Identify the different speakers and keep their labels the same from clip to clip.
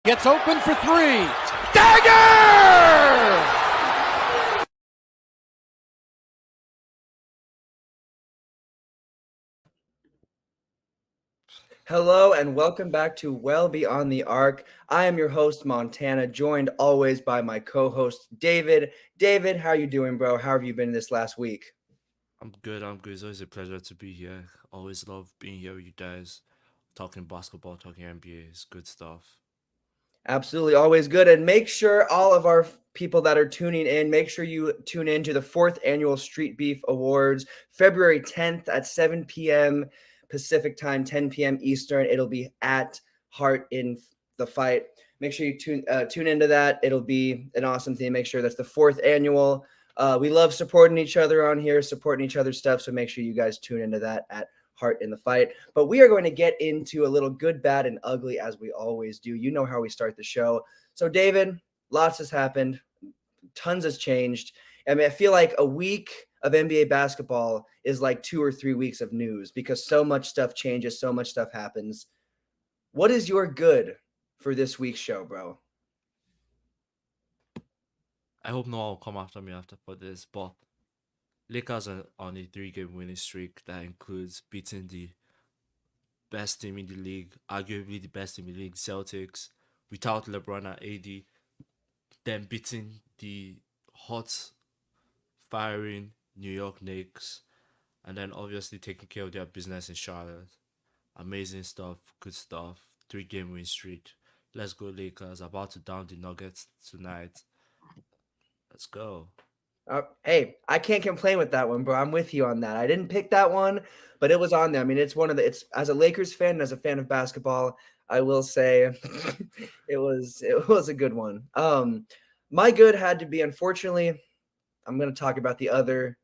Speaker 1: Gets open for three. Dagger!
Speaker 2: Hello and welcome back to Well Beyond the Arc. I am your host, Montana, joined always by my co-host, David. David, how you doing, bro? How have you been this last week?
Speaker 3: I'm good. It's always a pleasure to be here. Always love being here with you guys. Talking basketball, talking NBA is good stuff.
Speaker 2: Absolutely, always good. And make sure all of our people that are tuning in, make sure you tune in to the 4th Annual Street Beef Awards, February 10th at 7 p.m. Pacific time, 10 p.m. Eastern. It'll be at Heart in the Fight. Make sure you tune into that. It'll be an awesome thing. Make sure that's the 4th annual. We love supporting each other on here, supporting each other's stuff. So make sure you guys tune into that at Heart in the Fight. But we are going to get into a little good, bad, and ugly as we always do. You know how we start the show. So, David, lots has happened. Tons has changed. I mean, I feel like a week of NBA basketball is like 2 or 3 weeks of news because so much stuff changes, so much stuff happens. What is your good for this week's show, bro?
Speaker 3: I hope no one will come after me for this, but Lakers are on a 3-game winning streak that includes beating the best team in the league, arguably the best team in the league, Celtics, without LeBron and AD, then beating the hot, firing New York Knicks, and then obviously taking care of their business in Charlotte. Amazing stuff, good stuff. 3-game win streak. Let's go Lakers. About to down the Nuggets tonight. Let's go.
Speaker 2: Hey, I can't complain with that one, bro. I'm with you on that. I didn't pick that one, but it was on there. I mean, it's one of the. It's as a Lakers fan and as a fan of basketball, I will say it was a good one. My good had to be, unfortunately, I'm going to talk about the other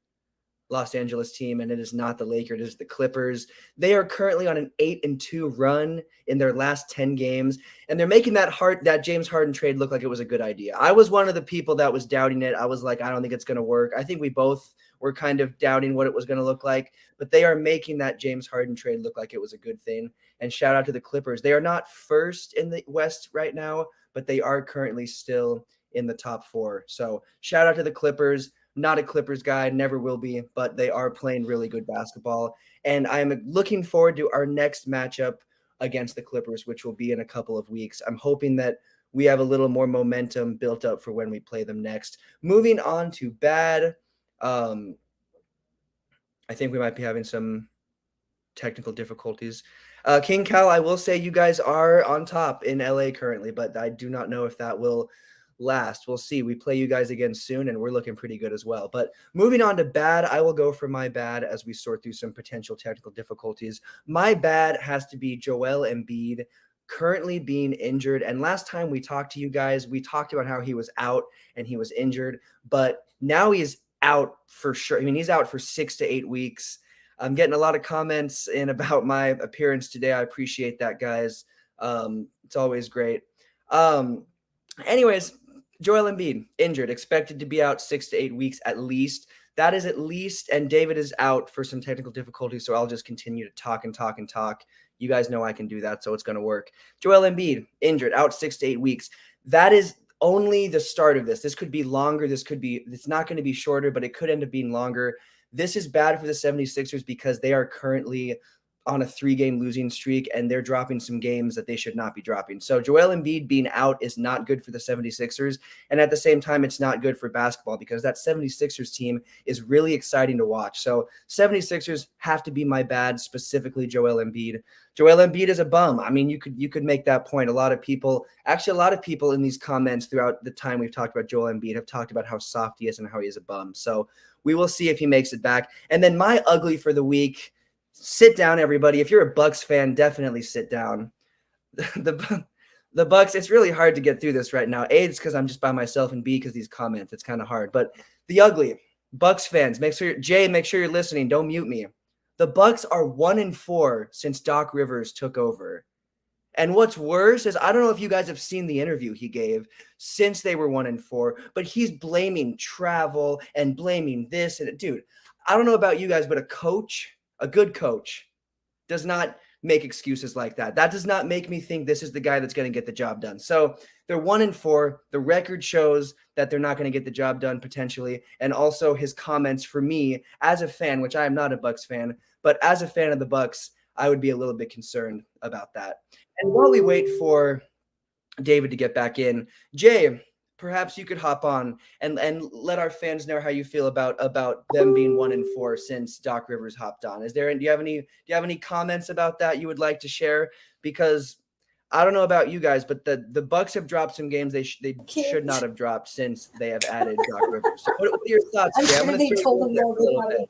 Speaker 2: Los Angeles team, and it is not the Lakers, it is the Clippers. They are currently on an 8-2 run in their last 10 games, and they're making that James Harden trade look like it was a good idea. I was one of the people that was doubting it. I was like, I don't think it's going to work. I think we both were kind of doubting what it was going to look like, but they are making that James Harden trade look like it was a good thing. And shout out to the Clippers. They are not first in the West right now, but they are currently still in the top 4. So shout out to the Clippers. Not a Clippers guy, never will be, but they are playing really good basketball. And I'm looking forward to our next matchup against the Clippers, which will be in a couple of weeks. I'm hoping that we have a little more momentum built up for when we play them next. Moving on to bad. I think we might be having some technical difficulties. King Cal, I will say you guys are on top in LA currently, but I do not know if that will last. We'll see. We play you guys again soon, and we're looking pretty good as well. But moving on to bad, I will go for my bad as we sort through some potential technical difficulties. My bad has to be Joel Embiid currently being injured. And last time we talked to you guys, we talked about how he was out and he was injured, but now he is out for sure. I mean, he's out for 6 to 8 weeks. I'm getting a lot of comments in about my appearance today. I appreciate that, guys. It's always great. Anyways, Joel Embiid injured, expected to be out 6 to 8 weeks at least. That is at least, and David is out for some technical difficulties, so I'll just continue to talk and talk and talk. You guys know I can do that, so it's going to work. Joel Embiid injured, out 6 to 8 weeks. That is only the start of this. This could be longer. It's not going to be shorter, but it could end up being longer. This is bad for the 76ers because they are currently on a 3-game losing streak, and they're dropping some games that they should not be dropping. So Joel Embiid being out is not good for the 76ers. And at the same time, it's not good for basketball because that 76ers team is really exciting to watch. So 76ers have to be my bad, specifically Joel Embiid. Joel Embiid is a bum. I mean, you could make that point. A lot of people in these comments throughout the time we've talked about Joel Embiid have talked about how soft he is and how he is a bum. So we will see if he makes it back. And then my ugly for the week. Sit down, everybody. If you're a Bucks fan, definitely sit down. The Bucks, it's really hard to get through this right now. A, it's because I'm just by myself, and B, because these comments, it's kind of hard. But the ugly Bucks fans, make sure you're listening. Don't mute me. The Bucks are 1-4 since Doc Rivers took over. And what's worse is, I don't know if you guys have seen the interview he gave since they were 1-4, but he's blaming travel and blaming this. And dude, I don't know about you guys, but a good coach does not make excuses like that. That does not make me think this is the guy that's going to get the job done. So they're 1-4. The record shows that they're not going to get the job done potentially. And also his comments for me as a fan, which I am not a Bucks fan, but as a fan of the Bucks, I would be a little bit concerned about that. And while we wait for David to get back in, Jay, perhaps you could hop on and let our fans know how you feel about them being 1-4 since Doc Rivers hopped on. Do you have any comments about that you would like to share? Because I don't know about you guys, but the Bucks have dropped some games they should not have dropped since they have added Doc Rivers. So what are your thoughts?
Speaker 1: I'm
Speaker 2: Jay?
Speaker 1: sure they told him more than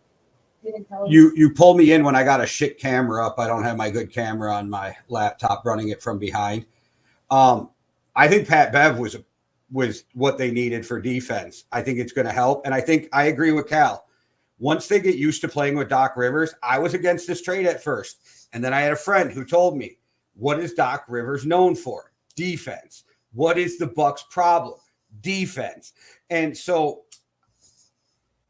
Speaker 4: You pulled me in when I got a shit camera up. I don't have my good camera on my laptop running it from behind. I think Pat Bev was what they needed for defense. I think it's going to help. And I think I agree with Cal. Once they get used to playing with Doc Rivers, I was against this trade at first. And then I had a friend who told me, what is Doc Rivers known for? Defense. What is the Bucks' problem? Defense. And so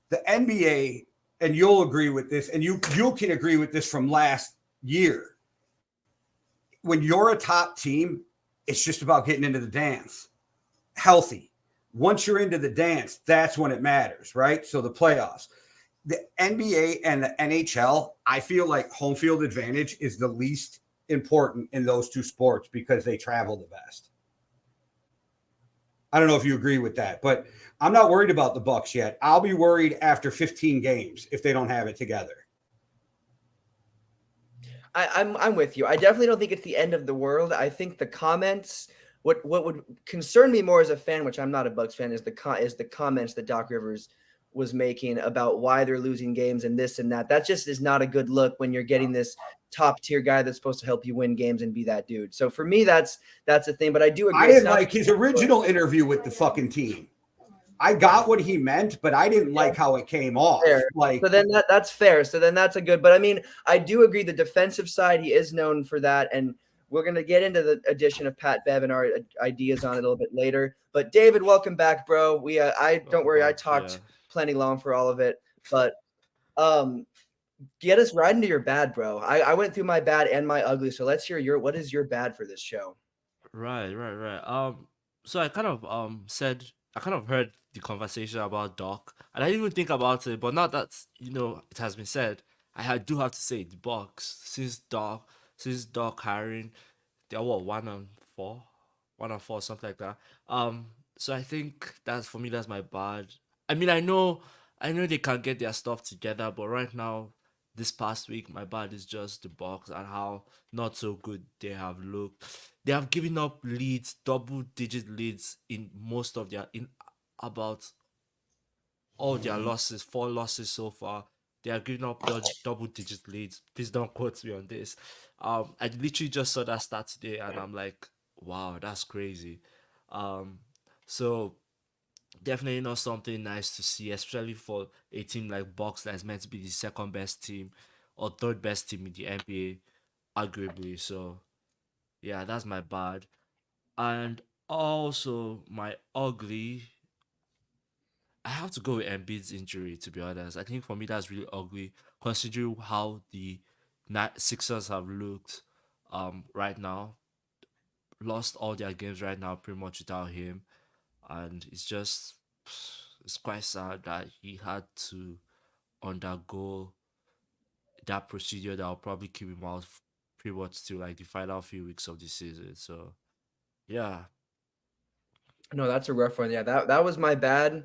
Speaker 4: the NBA, and you'll agree with this, and you can agree with this from last year. When you're a top team, it's just about getting into the dance. Healthy. Once you're into the dance, that's when it matters, right? So the playoffs. The NBA and the NHL, I feel like home field advantage is the least important in those two sports because they travel the best. I don't know if you agree with that, but I'm not worried about the Bucks yet. I'll be worried after 15 games if they don't have it together.
Speaker 2: I'm with you. I definitely don't think it's the end of the world. I think the comments, what would concern me more as a fan, which I'm not a Bucks fan, is the comments that Doc Rivers was making about why they're losing games and this and that. That just is not a good look when you're getting this top tier guy that's supposed to help you win games and be that dude. So for me, that's the thing. But I do agree.
Speaker 4: I didn't like his original interview with the fucking team. I got what he meant, but I didn't like how it came off.
Speaker 2: Fair.
Speaker 4: Like,
Speaker 2: so then that's fair. So then that's a good. But I mean, I do agree. The defensive side, he is known for that, and we're gonna get into the addition of Pat Bev and our ideas on it a little bit later. But David, welcome back, bro. I don't worry. I talked plenty long for all of it, but get us right into your bad, bro. I went through my bad and my ugly, so let's hear what is your bad for this show.
Speaker 3: Right. So I kind of heard the conversation about Doc, and I didn't even think about it. But now that it has been said, I do have to say the Bucks since Doc hiring, they're 1-4, something like that. So I think that's for me. That's my bad. I mean, I know they can get their stuff together, but right now, this past week, my bad is just the Bucks and how not so good they have looked. They have given up leads, double-digit leads in about all their losses, 4 losses so far. They are giving up double-digit leads. Please don't quote me on this. I literally just saw that stat today, and I'm like, wow, that's crazy. So definitely not something nice to see, especially for a team like Bucks that's meant to be the second best team or third best team in the NBA, arguably. So yeah, that's my bad. And also my ugly, I have to go with Embiid's injury, to be honest. I think for me that's really ugly, considering how the Sixers have looked right now. Lost all their games right now pretty much without him. And it's quite sad that he had to undergo that procedure that will probably keep him out pretty much till like the final few weeks of the season. So yeah.
Speaker 2: No, that's a rough one. Yeah, that was my bad,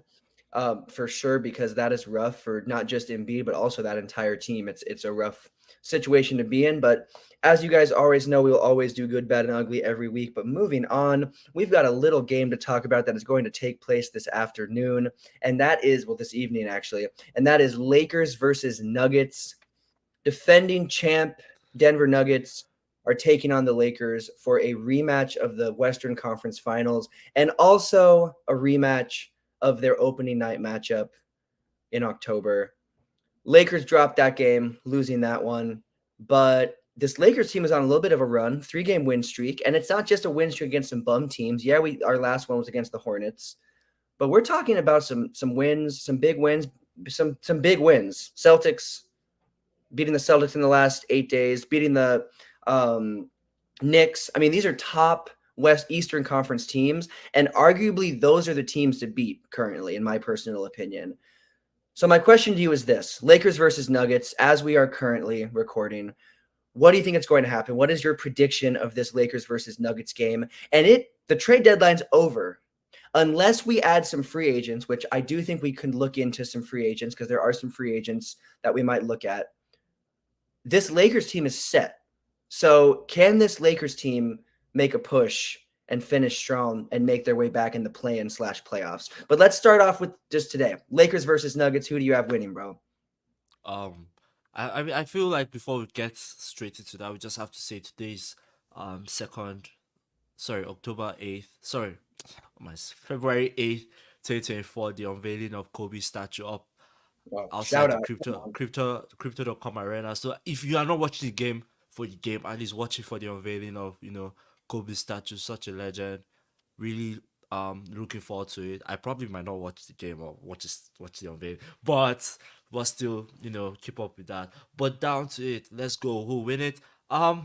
Speaker 2: for sure, because that is rough for not just Embiid, but also that entire team. It's a rough situation to be in. But as you guys always know, we will always do good, bad, and ugly every week. But moving on, we've got a little game to talk about that is going to take place this afternoon, and that is this evening actually, and that is Lakers versus Nuggets. Defending champ Denver Nuggets are taking on the Lakers for a rematch of the Western Conference Finals and also a rematch of their opening night matchup in October. Lakers dropped that game, losing that one. But this Lakers team is on a little bit of a run, 3-game win streak. And it's not just a win streak against some bum teams. Yeah, our last one was against the Hornets. But we're talking about some wins, some big wins, some big wins. Celtics beating the Celtics in the last 8 days, beating the Knicks. I mean, these are top West Eastern Conference teams, and arguably those are the teams to beat currently, in my personal opinion. So my question to you is this: Lakers versus Nuggets, as we are currently recording, what do you think is going to happen? What is your prediction of this Lakers versus Nuggets game? And the trade deadline's over. Unless we add some free agents, which I do think we can look into some free agents because there are some free agents that we might look at. This Lakers team is set. So can this Lakers team make a push and finish strong and make their way back in the play-in / playoffs? But let's start off with just today. Lakers versus Nuggets. Who do you have winning, bro?
Speaker 3: I feel like before we get straight into that, we just have to say today's October 8th. February 8th, 2024, the unveiling of Kobe's statue up outside the crypto.com arena. So if you are not watching the game for the game, at least watch it for the unveiling of Kobe's statue. Such a legend. Really looking forward to it. I probably might not watch the game or watch the unveiling, but still, keep up with that. But down to it, let's go. Who win it? I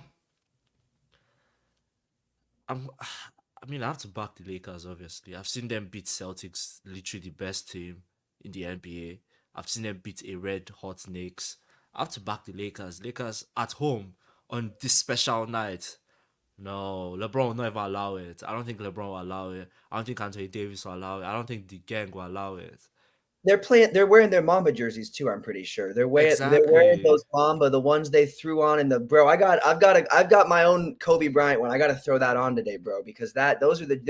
Speaker 3: have to back the Lakers, obviously. I've seen them beat Celtics, literally the best team in the NBA. I've seen them beat a red-hot Knicks. I have to back the Lakers. Lakers at home on this special night. No, LeBron will never allow it. I don't think LeBron will allow it. I don't think Anthony Davis will allow it. I don't think the gang will allow it.
Speaker 2: They're wearing their Mamba jerseys too, I'm pretty sure. They're wearing those Mamba, the ones they threw on in the I've got my own Kobe Bryant one. I got to throw that on today, bro, because they're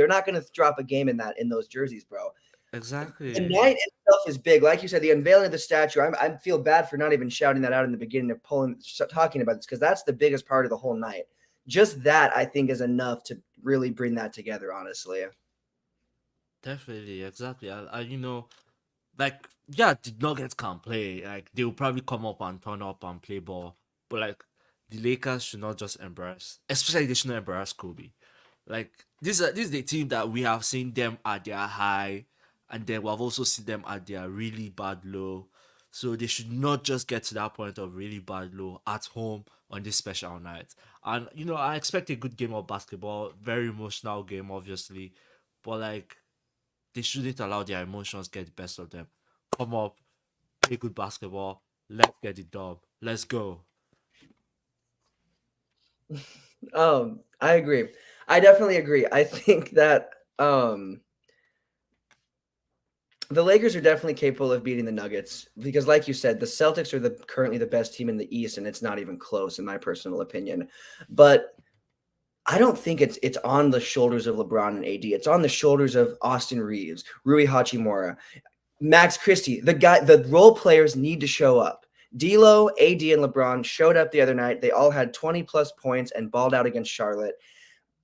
Speaker 2: not going to drop a game in those jerseys, bro.
Speaker 3: Exactly.
Speaker 2: The night itself is big. Like you said, the unveiling of the statue, I feel bad for not even shouting that out in the beginning of talking about this, because that's the biggest part of the whole night. Just that, I think, is enough to really bring that together, honestly.
Speaker 3: Definitely, exactly. The Nuggets can play. Like, they'll probably come up and turn up and play ball. But, like, the Lakers should not just especially they should not embarrass Kobe. Like, this is the team that we have seen them at their high, and then we have also seen them at their really bad low. So they should not just get to that point of really bad low at home on this special night. And, I expect a good game of basketball, very emotional game, obviously. But, like, they shouldn't allow their emotions get the best of them. Come up, play good basketball. Let's get the dub. Let's go.
Speaker 2: I agree. I definitely agree. I think that the Lakers are definitely capable of beating the Nuggets because, like you said, the Celtics are currently the best team in the East, and it's not even close, in my personal opinion. But I don't think it's on the shoulders of LeBron and AD. It's on the shoulders of Austin Reeves, Rui Hachimura, Max Christie. The role players need to show up. D'Lo, AD, and LeBron showed up the other night. They all had 20-plus points and balled out against Charlotte.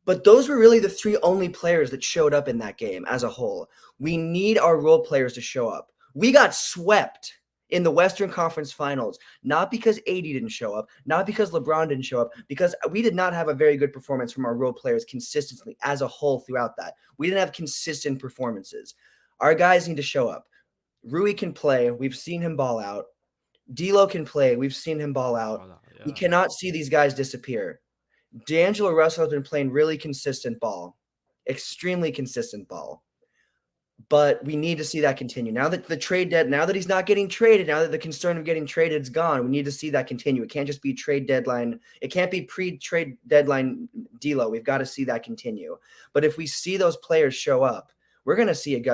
Speaker 2: But those were really the three only players that showed up in that game as a whole. We need our role players to show up. We got swept in the Western Conference Finals, not because AD didn't show up, not because LeBron didn't show up, because we did not have a very good performance from our role players consistently as a whole throughout that. We didn't have consistent performances. Our guys need to show up. Rui can play. We've seen him ball out. D'Lo can play. We've seen him ball out. Yeah. We cannot see these guys disappear. D'Angelo Russell has been playing really consistent ball, extremely consistent ball. But we need to see that continue. Now that now that he's not getting traded, now that the concern of getting traded is gone, we need to see that continue. It can't just be trade deadline. It can't be pre-trade deadline D'Lo. We've got to see that continue. But if we see those players show up, we're going to see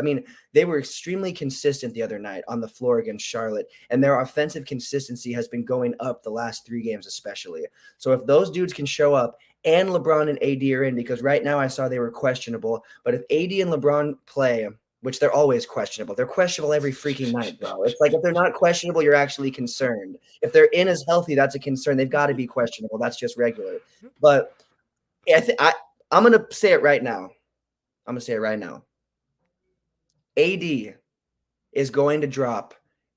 Speaker 2: they were extremely consistent the other night on the floor against Charlotte, and their offensive consistency has been going up the last 3 games especially. So if those dudes can show up and LeBron and AD are in, because right now I saw they were questionable, but if AD and LeBron play, which they're always questionable. They're questionable every freaking night, bro. It's like if they're not questionable, you're actually concerned. If they're in as healthy, that's a concern. They've got to be questionable. That's just regular. But I'm going to say it right now. AD is going to drop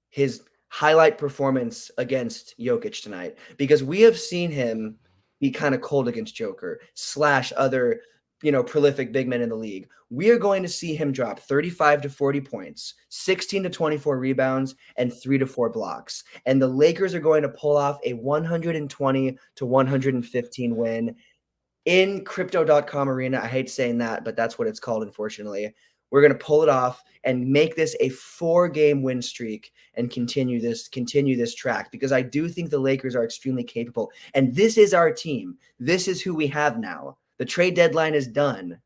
Speaker 2: his highlight performance against Jokic tonight because we have seen him be kind of cold against Joker / other prolific big men in the league. We are going to see him drop 35 to 40 points, 16 to 24 rebounds, and 3 to 4 blocks. And the Lakers are going to pull off a 120 to 115 win in Crypto.com Arena. I hate saying that, but that's what it's called, unfortunately. We're going to pull it off and make this a 4-game win streak and continue this track, because I do think the Lakers are extremely capable. And this is our team. This is who we have now. The trade deadline is done.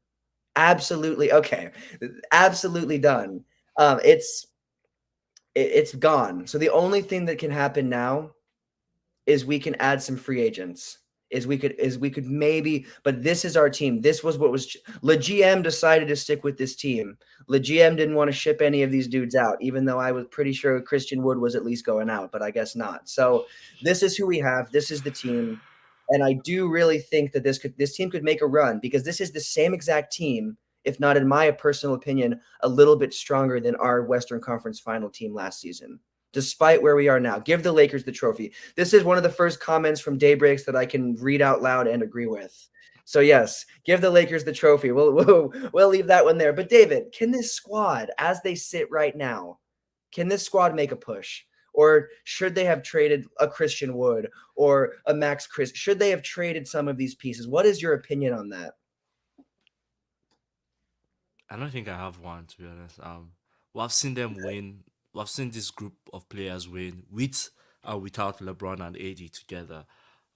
Speaker 2: Absolutely. Okay. Absolutely done. It's gone. So the only thing that can happen now is we can add some free agents. We could maybe, but this is our team. This was what was Le GM decided to stick with this team. Le GM didn't want to ship any of these dudes out, even though I was pretty sure Christian Wood was at least going out, but I guess not. So this is who we have. This is the team. And I do really think that this team could make a run, because this is the same exact team, if not, in my personal opinion, a little bit stronger than our Western Conference final team last season. Despite where we are now, give the Lakers the trophy. This is one of the first comments from Daybreaks that I can read out loud and agree with. So yes, give the Lakers the trophy. We'll leave that one there. But David, can this squad, as they sit right now, can this squad make a push? Or should they have traded a Christian Wood or a Max Chris? Should they have traded some of these pieces? What is your opinion on that?
Speaker 3: I don't think I have one, to be honest. Well, I've seen them win. I've seen this group of players win with or without LeBron and AD together.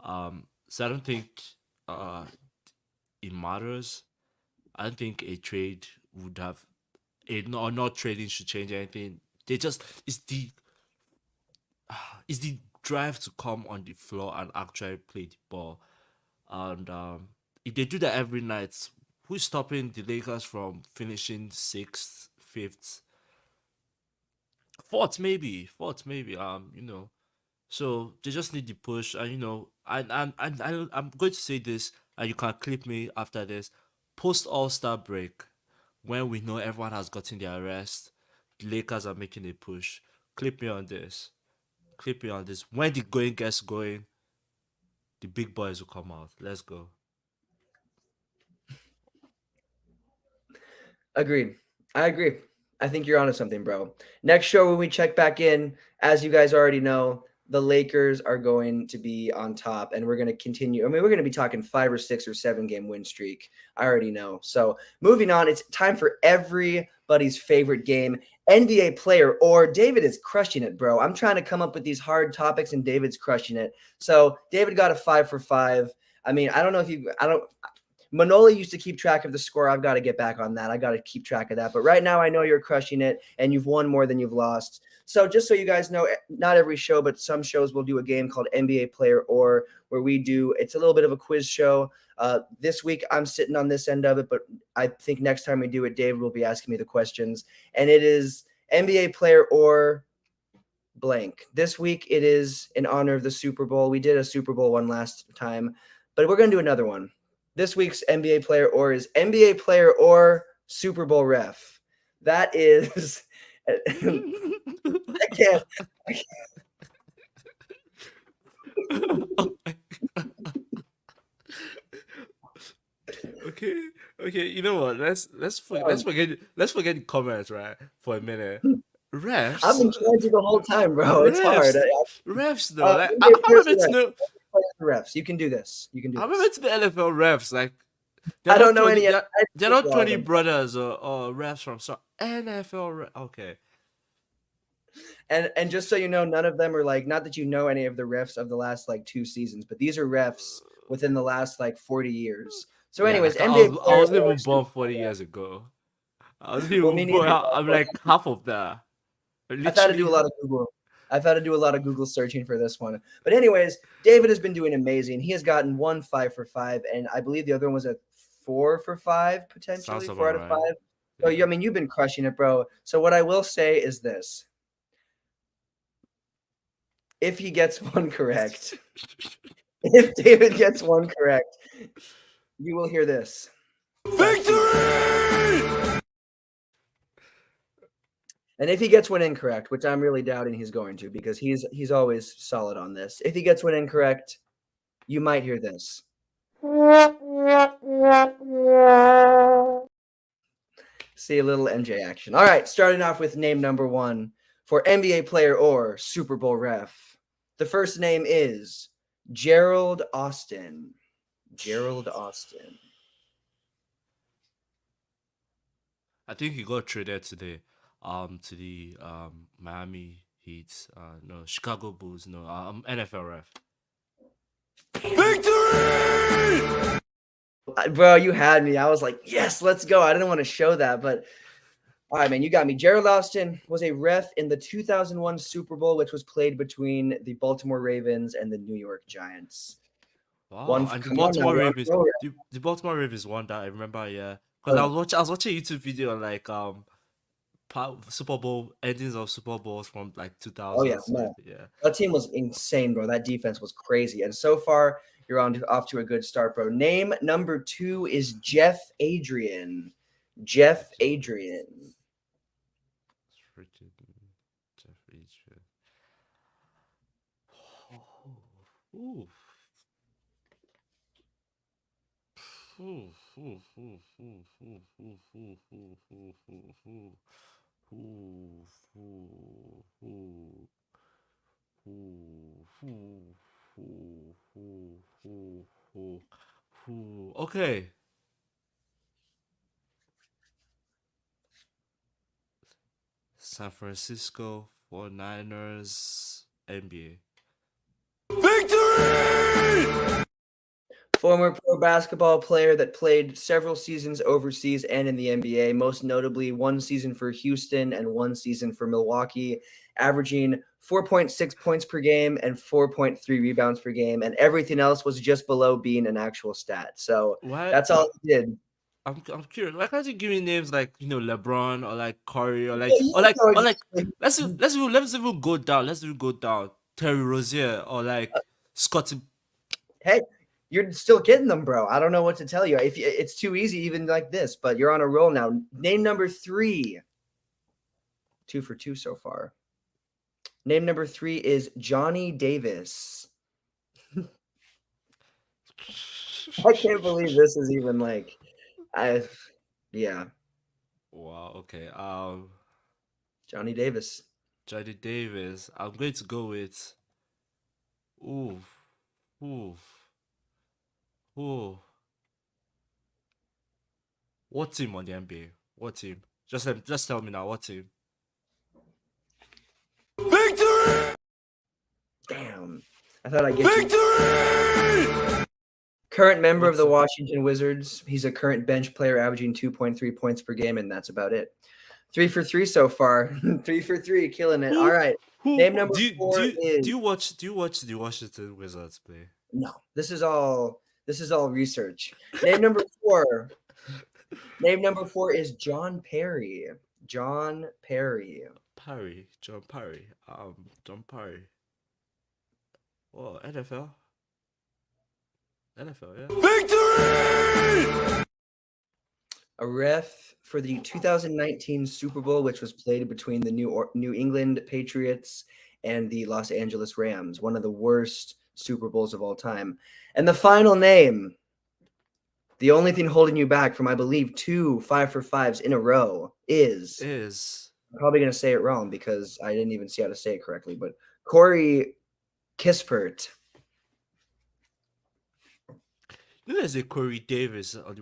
Speaker 3: So I don't think it matters. I don't think a trade would have or not trading should change anything. They just it's the drive to come on the floor and actually play the ball. And if they do that every night, who's stopping the Lakers from finishing 6th, 5th? Fourth maybe. So they just need the push, and I'm going to say this, and you can clip me after this. Post All-Star break, when we know everyone has gotten their rest, the Lakers are making a push. Clip me on this. When the going gets going, the big boys will come out. Let's go.
Speaker 2: Agreed. I agree. I think you're onto something, bro. Next show, when we check back in, as you guys already know, the Lakers are going to be on top, and we're going to continue. I mean, we're going to be talking 5 or 6 or 7 game win streak. I already know. So moving on, it's time for everybody's favorite game, NBA player, or David is crushing it, bro. I'm trying to come up with these hard topics, and David's crushing it. So David got a 5 for 5. I mean, Manoli used to keep track of the score. I've got to get back on that. I got to keep track of that. But right now I know you're crushing it, and you've won more than you've lost. So just so you guys know, not every show, but some shows will do a game called NBA Player Or, where it's a little bit of a quiz show. This week I'm sitting on this end of it, but I think next time we do it, David will be asking me the questions. And it is NBA Player Or blank. This week it is in honor of the Super Bowl. We did a Super Bowl one last time, but we're going to do another one. This week's NBA Player Or is NBA Player Or Super Bowl Ref. That is I can't.
Speaker 3: Okay. You know what? Let's forget the comments, right, for a minute. Refs.
Speaker 2: I've been trying to the whole time, bro. It's hard.
Speaker 3: Refs, though. I remember to know
Speaker 2: refs. You can do this. I
Speaker 3: remember to the NFL refs. Like,
Speaker 2: I don't know any.
Speaker 3: They're not 20 brothers or refs from NFL. Okay.
Speaker 2: And just so you know, none of them are like, not that you know any of the refs of the last 2 seasons, but these are refs within the last 40 years. So anyways, NBA
Speaker 3: I was even born 40 years ago. I was even born. I'm like half of that.
Speaker 2: I've had to do a lot of Google. I've had to do a lot of Google searching for this one. But anyways, David has been doing amazing. He has gotten 1 5 for 5, and I believe the other one was a 4 for 5, potentially 4 out of 5. So I mean, you've been crushing it, bro. So what I will say is this: if he gets one correct, if David gets one correct, you will hear this. Victory! And if he gets one incorrect, which I'm really doubting he's going to, because he's always solid on this. If he gets one incorrect, you might hear this. See a little MJ action. All right, starting off with name number 1 for NBA player or Super Bowl ref. The first name is Gerald Austin. Gerald Austin.
Speaker 3: I think he got traded today to the Miami Heat, no, Chicago Bulls, no, NFL ref.
Speaker 2: Bro, you had me. I was like, yes, let's go. I didn't want to show that, but all right, man, you got me. Gerald Austin was a ref in the 2001 Super Bowl, which was played between the Baltimore Ravens and the New York Giants.
Speaker 3: Wow, and the
Speaker 2: come on now,
Speaker 3: Baltimore
Speaker 2: we're on
Speaker 3: Ravens,
Speaker 2: roll.
Speaker 3: the Baltimore Ravens won that. I remember, yeah, because I was watching a YouTube video on like Super Bowl endings of Super Bowls from like 2000.
Speaker 2: Oh, yeah, no. That team was insane, bro. That defense was crazy. And so far, you're off to a good start, bro. Name number 2 is Jeff Adrian. Jeff Adrian.
Speaker 3: Freaking Jeff Adrian. Ooh. Okay. San Francisco 49ers NBA.
Speaker 2: Victory! Former pro basketball player that played several seasons overseas and in the NBA, most notably 1 season for Houston and 1 season for Milwaukee, averaging 4.6 points per game and 4.3 rebounds per game, and everything else was just below being an actual stat. So that's all he did.
Speaker 3: I'm curious. Why can't you give me names like LeBron or like Curry or let's even go down. Let's even go down. Terry Rozier or like Scottie.
Speaker 2: Hey, you're still getting them, bro. I don't know what to tell you. It's too easy, even like this, but you're on a roll now. Name number 3. 2 for 2 so far. Name number 3 is Johnny Davis. I can't believe this is even like, yeah.
Speaker 3: Wow. Okay.
Speaker 2: Johnny Davis.
Speaker 3: Johnny Davis. I'm going to go with. Ooh. What team on the NBA? What team? Just tell me now. What team?
Speaker 2: Victory! Damn. I thought I'd get Victory! Current member of the Washington Wizards. He's a current bench player averaging 2.3 points per game, and that's about it. 3 for 3 so far. 3 for 3, killing it. All right. Name number 4 is.
Speaker 3: Do you watch the Washington Wizards play?
Speaker 2: No. This is all research. Name number 4. Name number 4 is John Perry. John Perry.
Speaker 3: John Perry. John Perry. Oh, NFL. NFL, yeah. Victory!
Speaker 2: A ref for the 2019 Super Bowl, which was played between the New England Patriots and the Los Angeles Rams, one of the worst Super Bowls of all time. And the final name, the only thing holding you back from, I believe, 2 5-for-5s in a row is I'm probably going to say it wrong because I didn't even see how to say it correctly, but Corey Kispert.
Speaker 3: There's a Corey Davis on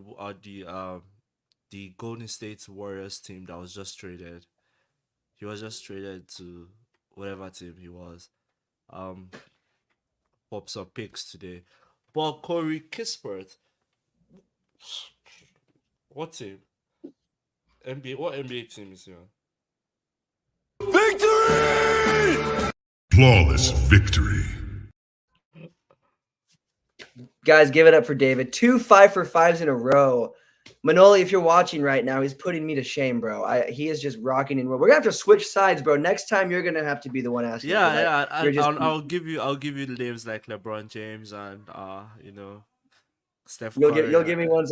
Speaker 3: the Golden State Warriors team that was just traded. He was just traded to whatever team he was. Pops up picks today. But Corey Kispert, what team? NBA. What NBA team is he on?
Speaker 5: Victory! Flawless victory.
Speaker 2: Guys, give it up for David. 2 5-for-5s in a row. Manoli, if you're watching right now, he's putting me to shame, bro. He is just rocking and rolling. We're gonna have to switch sides, bro. Next time you're gonna have to be the one asking.
Speaker 3: I'll give you the names like LeBron James and Steph Curry.
Speaker 2: You'll give me ones.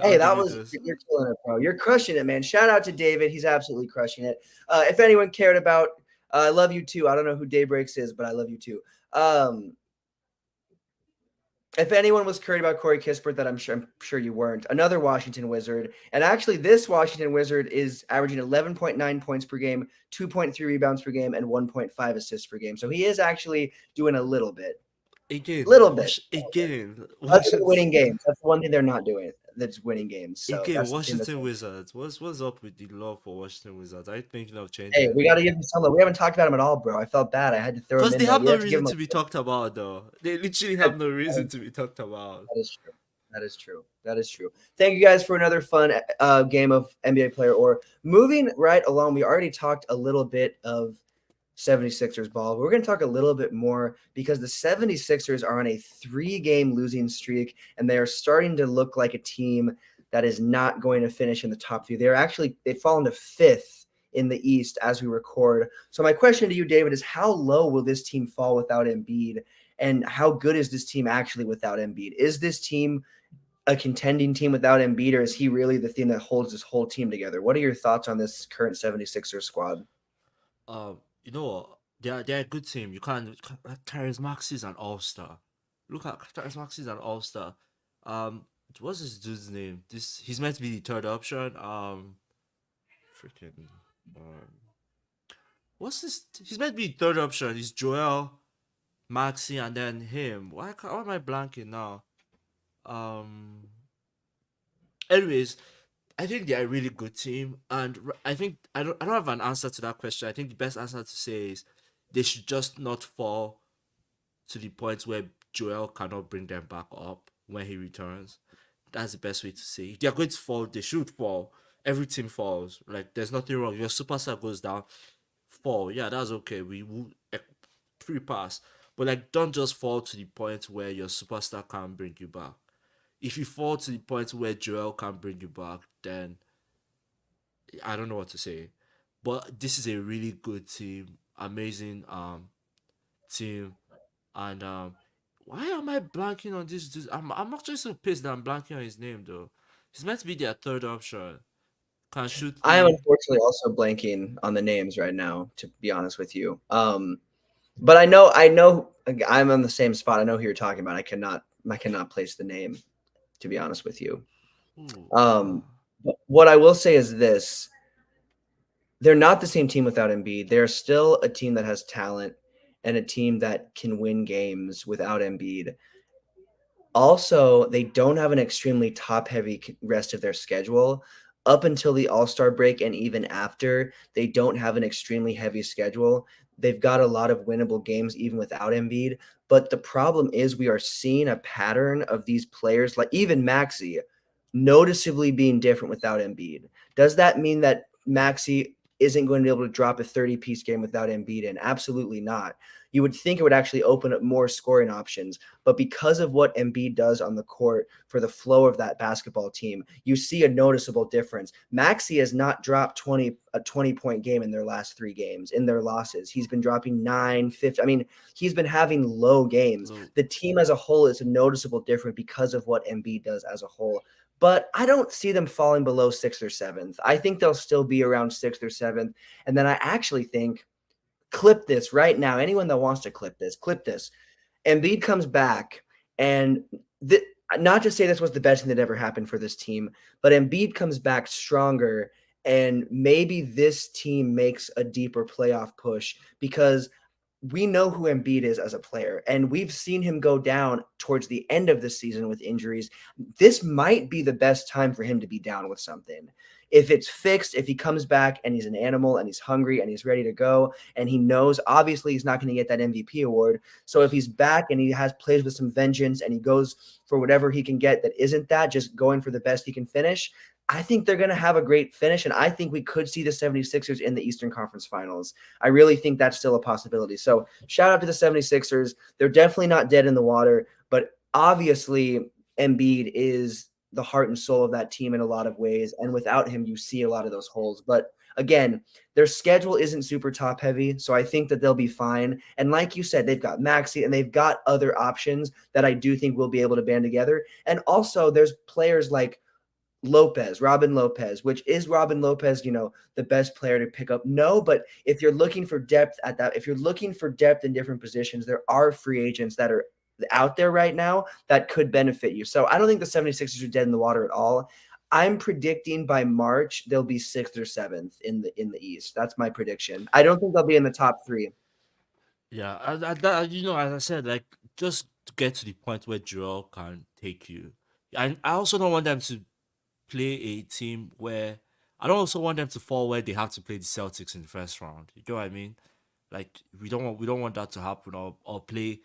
Speaker 2: Hey, that was you're killing it, bro. You're crushing it, man. Shout out to David. He's absolutely crushing it. If anyone cared about, I love you too. I don't know who Daybreaks is, but I love you too. If anyone was worried about Corey Kispert, that I'm sure you weren't. Another Washington Wizard, and actually, this Washington Wizard is averaging 11.9 points per game, 2.3 rebounds per game, and 1.5 assists per game. So he is actually doing a little bit.
Speaker 3: Again,
Speaker 2: Little bit.
Speaker 3: Again,
Speaker 2: That's winning games. That's the one thing they're not doing. That's winning games. So
Speaker 3: Again,
Speaker 2: that's the thing
Speaker 3: Washington Wizards. What's up with the love for Washington Wizards? Are you thinking of changing?
Speaker 2: Hey, we got to give them some love. We haven't talked about them at all, bro. I felt bad. I had to throw them
Speaker 3: because
Speaker 2: in
Speaker 3: they
Speaker 2: there.
Speaker 3: have
Speaker 2: We
Speaker 3: no
Speaker 2: have to give
Speaker 3: reason
Speaker 2: them
Speaker 3: to be talked about, though. They literally have no reason to be talked about.
Speaker 2: That is true. That is true. That is true. Thank you guys for another fun game of NBA Player Or. Moving right along, we already talked a little bit of 76ers ball. We're going to talk a little bit more because the 76ers are on a 3-game losing streak, and they are starting to look like a team that is not going to finish in the top 3. They've fallen to 5th in the East as we record. So my question to you, David, is how low will this team fall without Embiid, and how good is this team actually without Embiid? Is this team a contending team without Embiid, or is he really the thing that holds this whole team together? What are your thoughts on this current 76ers squad?
Speaker 3: You know what? They're a good team. You can't. Tyrese Maxey's an all-star. Look at Tyrese Maxey's an all-star. What's this dude's name? He's meant to be the third option. What's this? He's meant to be the third option. He's Joel, Maxey, and then him. Why am I blanking now? Anyways, I think they're a really good team, and I think I don't have an answer to that question. I think the best answer to say is they should just not fall to the point where Joel cannot bring them back up when he returns. That's the best way to say. If they're going to fall, they should fall. Every team falls. Like, there's nothing wrong. Your superstar goes down, fall. Yeah, that's okay. We will free pass. But like, don't just fall to the point where your superstar can't bring you back. If you fall to the point where Joel can't bring you back, then I don't know what to say. But this is a really good team, amazing team, and why am I blanking on this dude? I'm actually so pissed that I'm blanking on his name though. He's meant to be their third option. Can shoot.
Speaker 2: I am unfortunately also blanking on the names right now, to be honest with you. But I know I'm on the same spot. I know who you're talking about. I cannot place the name, to be honest with you. But what I will say is this: they're not the same team without Embiid. They're still a team that has talent and a team that can win games without Embiid. Also, they don't have an extremely top-heavy rest of their schedule. Up until the All-Star break and even after, they don't have an extremely heavy schedule. They've got a lot of winnable games even without Embiid. But the problem is we are seeing a pattern of these players, like even Maxey, noticeably being different without Embiid. Does that mean that Maxey isn't going to be able to drop a 30-piece game without Embiid in? Absolutely not. You would think it would actually open up more scoring options, but because of what Embiid does on the court for the flow of that basketball team, you see a noticeable difference. Maxey has not dropped a 20-point game in their last 3 games, in their losses. He's been dropping 9, 50. I mean, he's been having low games. The team as a whole is a noticeable difference because of what Embiid does as a whole. But I don't see them falling below 6th or 7th. I think they'll still be around 6th or 7th. And then I actually think, clip this right now. Anyone that wants to clip this. Embiid comes back, and not to say this was the best thing that ever happened for this team, but Embiid comes back stronger, and maybe this team makes a deeper playoff push because we know who Embiid is as a player, and we've seen him go down towards the end of the season with injuries. This might be the best time for him to be down with something. If it's fixed, if he comes back and he's an animal and he's hungry and he's ready to go and he knows, obviously he's not going to get that MVP award. So if he's back and he plays with some vengeance and he goes for whatever he can get that isn't that, just going for the best he can finish, I think they're going to have a great finish, and I think we could see the 76ers in the Eastern Conference Finals. I really think that's still a possibility. So shout out to the 76ers. They're definitely not dead in the water, but obviously Embiid is the heart and soul of that team in a lot of ways, and without him, you see a lot of those holes. But again, their schedule isn't super top heavy, so I think that they'll be fine. And like you said, they've got Maxey and they've got other options that I do think will be able to band together. And also there's players like Robin Lopez, which is Robin Lopez, the best player to pick up? No, but if you're looking for depth if you're looking for depth in different positions, there are free agents that are out there right now that could benefit you. So I don't think the 76ers are dead in the water at all. I'm predicting by March they'll be 6th or 7th in the East. That's my prediction. I don't think they'll be in the top 3.
Speaker 3: Yeah, as I said, like just to get to the point where Joel can take you. And I also don't want them to play a team where I don't also want them to fall where they have to play the Celtics in the first round. You know what I mean? Like we don't want that to happen or play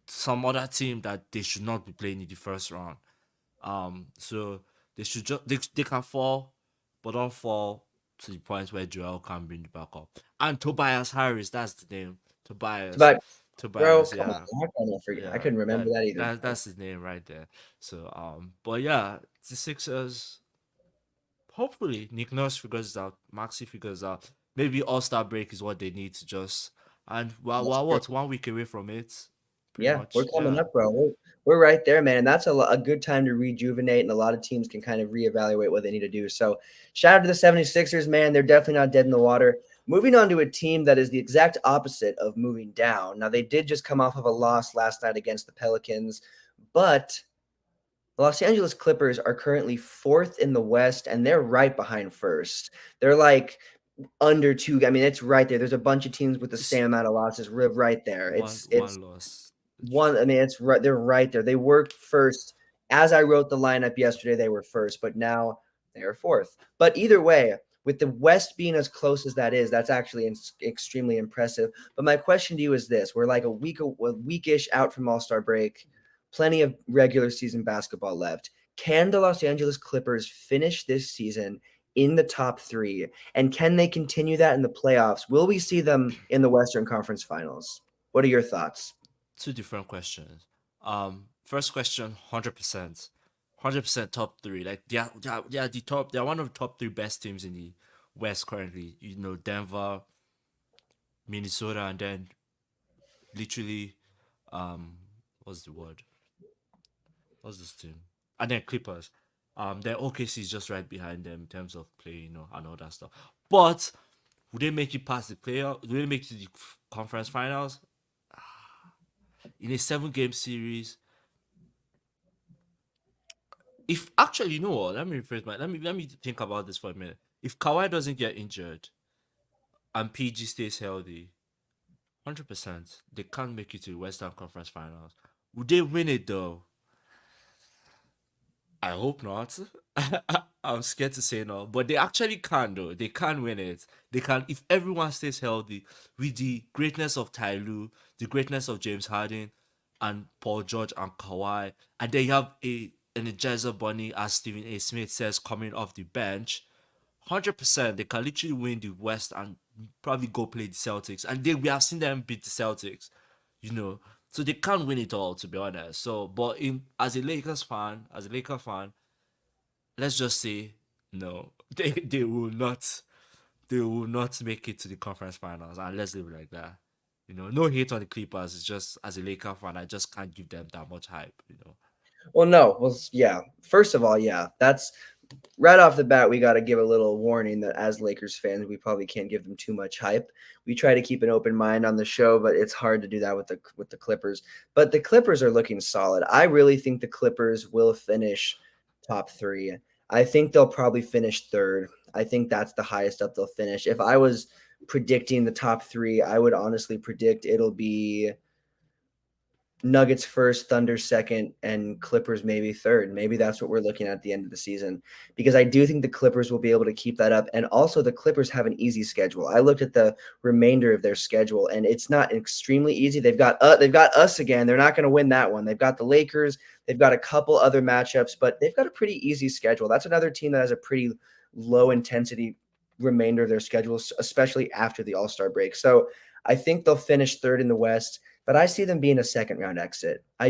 Speaker 3: some other team that they should not be playing in the first round. So they should they can fall, but don't fall to the point where Joel can bring the back up. And Tobias Harris, that's the name. Tobias.
Speaker 2: But bro,
Speaker 3: Tobias,
Speaker 2: come
Speaker 3: yeah.
Speaker 2: on, how can I forget?
Speaker 3: Yeah,
Speaker 2: I couldn't remember that either.
Speaker 3: That's his name right there. So but yeah, the Sixers. Hopefully, Nick Nurse figures it out. Maxi figures out. Maybe All-Star break is what they need to just. And
Speaker 2: That's
Speaker 3: well,
Speaker 2: true.
Speaker 3: what 1 week away from it? Pretty
Speaker 2: Yeah,
Speaker 3: much.
Speaker 2: we're coming
Speaker 3: Yeah.
Speaker 2: up, bro. We're right there, man. And that's a good time to rejuvenate, and a lot of teams can kind of reevaluate what they need to do. So shout out to the 76ers, man. They're definitely not dead in the water. Moving on to a team that is the exact opposite of moving down. Now, they did just come off of a loss last night against the Pelicans, but the Los Angeles Clippers are currently 4th in the West, and they're right behind first. They're like under 2. I mean, it's right there. There's a bunch of teams with the same amount of losses right there. It's
Speaker 3: One loss.
Speaker 2: one. I mean, it's right. They're right there. They were first. As I wrote the lineup yesterday, they were first, but now they are 4th. But either way, with the West being as close as that is, that's actually extremely impressive. But my question to you is this: we're like a weekish out from All-Star break, plenty of regular season basketball left. Can the Los Angeles Clippers finish this season in the top 3? And can they continue that in the playoffs? Will we see them in the Western Conference Finals? What are your thoughts?
Speaker 3: 2 different questions. First question, 100% top 3. Like they are the top. They are one of the top 3 best teams in the West currently. You know, Denver, Minnesota, and then literally, what's the word? What's this team? And then Clippers. Then OKC is just right behind them in terms of play, and all that stuff. But would they make it past the playoff? Would they make it to the conference finals? In a 7-game series, if actually, you know what? Let me rephrase let me think about this for a minute. If Kawhi doesn't get injured and PG stays healthy, 100% they can't make it to the Western Conference Finals. Would they win it though? I hope not. I'm scared to say no, but they actually can though. They can win it. They can if everyone stays healthy with the greatness of Ty Lue, the greatness of James Harden and Paul George and Kawhi, and then you have a Energizer Bunny, as Stephen A. Smith says, coming off the bench. 100% they can literally win the West and probably go play the Celtics, and we have seen them beat the Celtics, so they can't win it all, to be honest. So, but as a Laker fan, let's just say no, they will not make it to the conference finals, and let's leave it like that. No hate on the Clippers. It's just as a Laker fan, I just can't give them that much hype.
Speaker 2: Well, no. Well, yeah. First of all, yeah, that's right off the bat. We got to give a little warning that as Lakers fans, we probably can't give them too much hype. We try to keep an open mind on the show, but it's hard to do that with the Clippers. But the Clippers are looking solid. I really think the Clippers will finish top 3. I think they'll probably finish 3rd. I think that's the highest up they'll finish. If I was predicting the top 3, I would honestly predict it'll be Nuggets first, Thunder second, and Clippers maybe 3rd. Maybe that's what we're looking at the end of the season, because I do think the Clippers will be able to keep that up. And also the Clippers have an easy schedule. I looked at the remainder of their schedule, and it's not extremely easy. They've got us again. They're not going to win that one. They've got the Lakers. They've got a couple other matchups, but they've got a pretty easy schedule. That's another team that has a pretty low intensity remainder of their schedule, especially after the All-Star break. So I think they'll finish 3rd in the West, but I see them being a 2nd round exit. I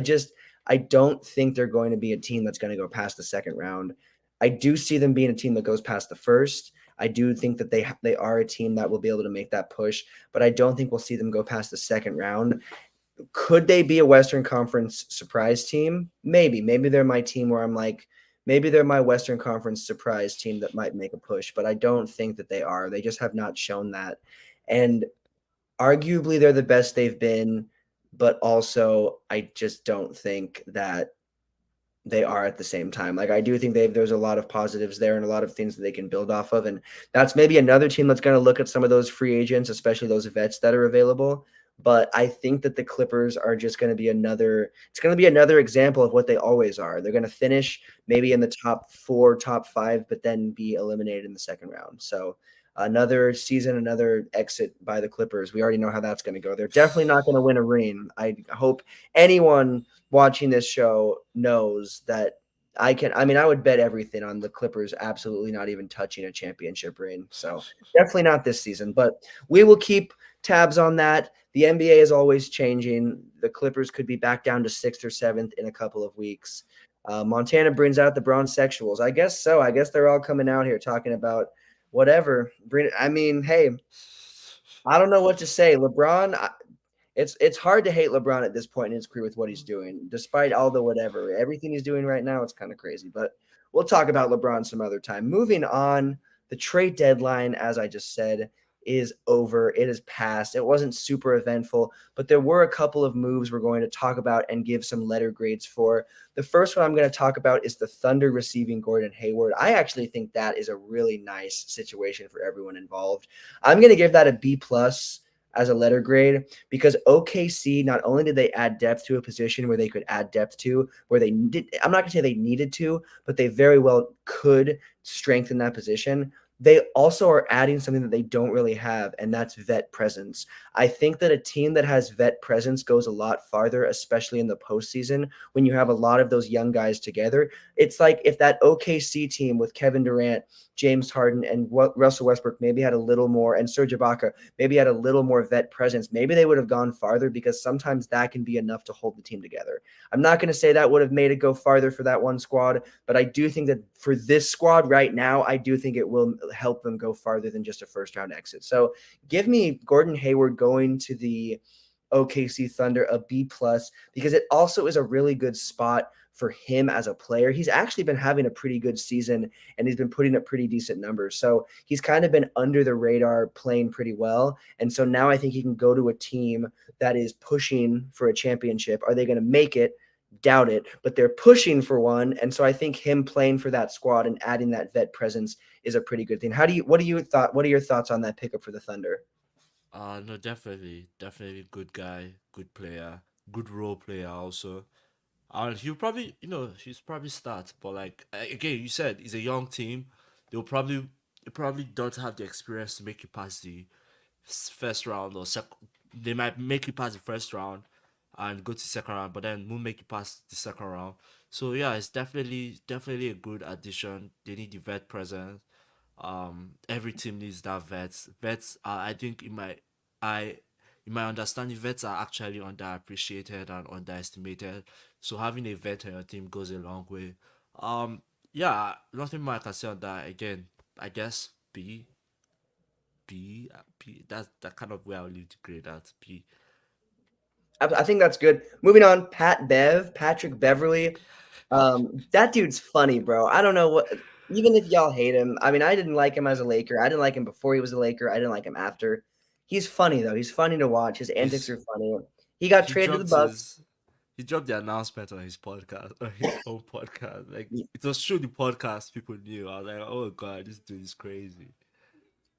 Speaker 2: don't think they're going to be a team that's going to go past the 2nd round. I do see them being a team that goes past the 1st. I do think that they are a team that will be able to make that push, but I don't think we'll see them go past the 2nd round. Could they be a Western Conference surprise team? Maybe. Maybe they're my team where I'm like, maybe they're my Western Conference surprise team that might make a push, but I don't think that they are. They just have not shown that. And arguably they're the best they've been but also I just don't think that they are at the same time. Like I do think there's a lot of positives there and a lot of things that they can build off of. And that's maybe another team that's going to look at some of those free agents, especially those vets that are available. But I think that the Clippers are just going to be it's going to be another example of what they always are. They're going to finish maybe in the top 4, top 5, but then be eliminated in the second round. So another season, another exit by the Clippers. We already know how that's going to go. They're definitely not going to win a ring. I hope anyone watching this show knows that I would bet everything on the Clippers absolutely not even touching a championship ring. So definitely not this season, but we will keep tabs on that. The NBA is always changing. The Clippers could be back down to 6th or 7th in a couple of weeks. Montana brings out the bronze sexuals. I guess so. I guess they're all coming out here talking about whatever. I mean, hey, I don't know what to say. LeBron, it's hard to hate LeBron at this point in his career with what he's doing, despite all the whatever. Everything he's doing right now, it's kind of crazy. But we'll talk about LeBron some other time. Moving on, the trade deadline, as I just said, is over. It is past. It wasn't super eventful, but there were a couple of moves we're going to talk about and give some letter grades for. The first one I'm going to talk about is the Thunder receiving Gordon Hayward. I actually think that is a really nice situation for everyone involved. I'm going to give that a B+ as a letter grade because OKC, not only did they add depth to a position where they could add depth to, where they did, I'm not going to say they needed to, but they very well could strengthen that position. They also are adding something that they don't really have, and that's vet presence. I think that a team that has vet presence goes a lot farther, especially in the postseason when you have a lot of those young guys together. It's like if that OKC team with Kevin Durant, James Harden, and Russell Westbrook maybe had a little more, and Serge Ibaka maybe had a little more vet presence, maybe they would have gone farther because sometimes that can be enough to hold the team together. I'm not going to say that would have made it go farther for that one squad, but I do think that for this squad right now, I do think it will help them go farther than just a first-round exit. So give me Gordon Hayward going to the OKC Thunder a B+ because it also is a really good spot for him as a player. He's actually been having a pretty good season and he's been putting up pretty decent numbers. So he's kind of been under the radar playing pretty well. And so now I think he can go to a team that is pushing for a championship. Are they going to make it? Doubt it, but they're pushing for one. And so I think him playing for that squad and adding that vet presence is a pretty good thing. What are your thoughts on that pickup for the Thunder?
Speaker 3: No, definitely good guy, good player, good role player also. He'll probably, he's probably start, but like again, you said he's a young team. They probably don't have the experience to make it past the first round or second. They might make it past the first round and go to second round, but then won't make it past the second round. So yeah, it's definitely a good addition. They need the vet presence. Every team needs that vets. Vets are, I think, in my understanding, vets are actually underappreciated and underestimated. So having a vet on your team goes a long way. Yeah, nothing more I can say on that. Again, I guess B. That's that kind of where I'll leave the grade at B.
Speaker 2: I think that's good. Moving on, Patrick Beverly. That dude's funny, bro. I don't know even if y'all hate him. I mean, I didn't like him as a Laker. I didn't like him before he was a Laker. I didn't like him after. He's funny though. He's funny to watch. His antics are funny. He got traded to the Bucks.
Speaker 3: He dropped the announcement on his podcast, on his own podcast. Like it was true, the podcast people knew. I was like, oh god, this dude is crazy.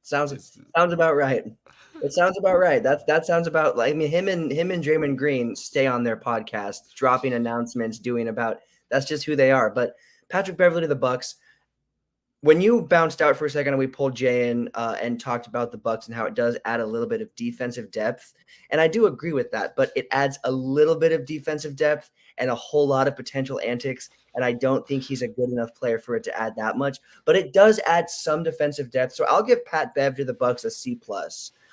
Speaker 2: Sounds about right. It sounds about right. That sounds about like, I mean, him and Draymond Green stay on their podcast, dropping announcements, doing about. That's just who they are. But Patrick Beverly to the Bucks. When you bounced out for a second and we pulled Jay in and talked about the Bucks and how it does add a little bit of defensive depth, and I do agree with that, but it adds a little bit of defensive depth and a whole lot of potential antics, and I don't think he's a good enough player for it to add that much, but it does add some defensive depth, so I'll give Pat Bev to the Bucks a C+.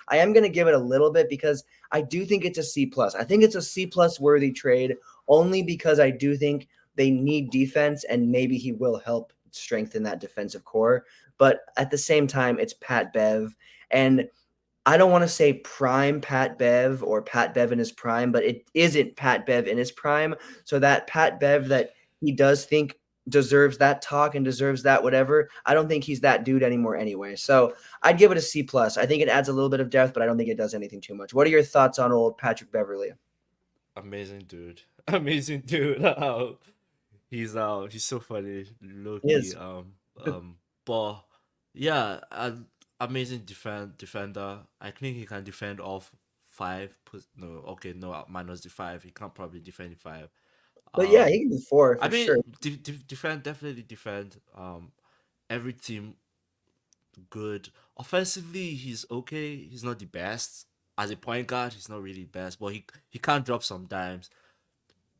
Speaker 2: I am going to give it a little bit because I do think it's a C+. I think it's a C+ worthy trade only because I do think they need defense and maybe he will help strengthen that defensive core. But at the same time, it's Pat Bev. And I don't want to say prime Pat Bev or Pat Bev in his prime, but it isn't Pat Bev in his prime. So that Pat Bev that he does think deserves that talk and deserves that whatever, I don't think he's that dude anymore anyway. So I'd give it a C+. I think it adds a little bit of depth, but I don't think it does anything too much. What are your thoughts on old Patrick Beverly?
Speaker 3: amazing dude. Amazing dude. He's so funny, low
Speaker 2: He
Speaker 3: key.
Speaker 2: is.
Speaker 3: But yeah, amazing defender. I think he can defend off five. No, okay, no, minus the five. He can't probably defend the five.
Speaker 2: But yeah,
Speaker 3: Um,
Speaker 2: he can do 4
Speaker 3: I
Speaker 2: for
Speaker 3: mean,
Speaker 2: sure.
Speaker 3: defend, definitely defend. Every team good. Offensively, he's okay. He's not the best. As a point guard, he's not really the best, but he can drop some dimes.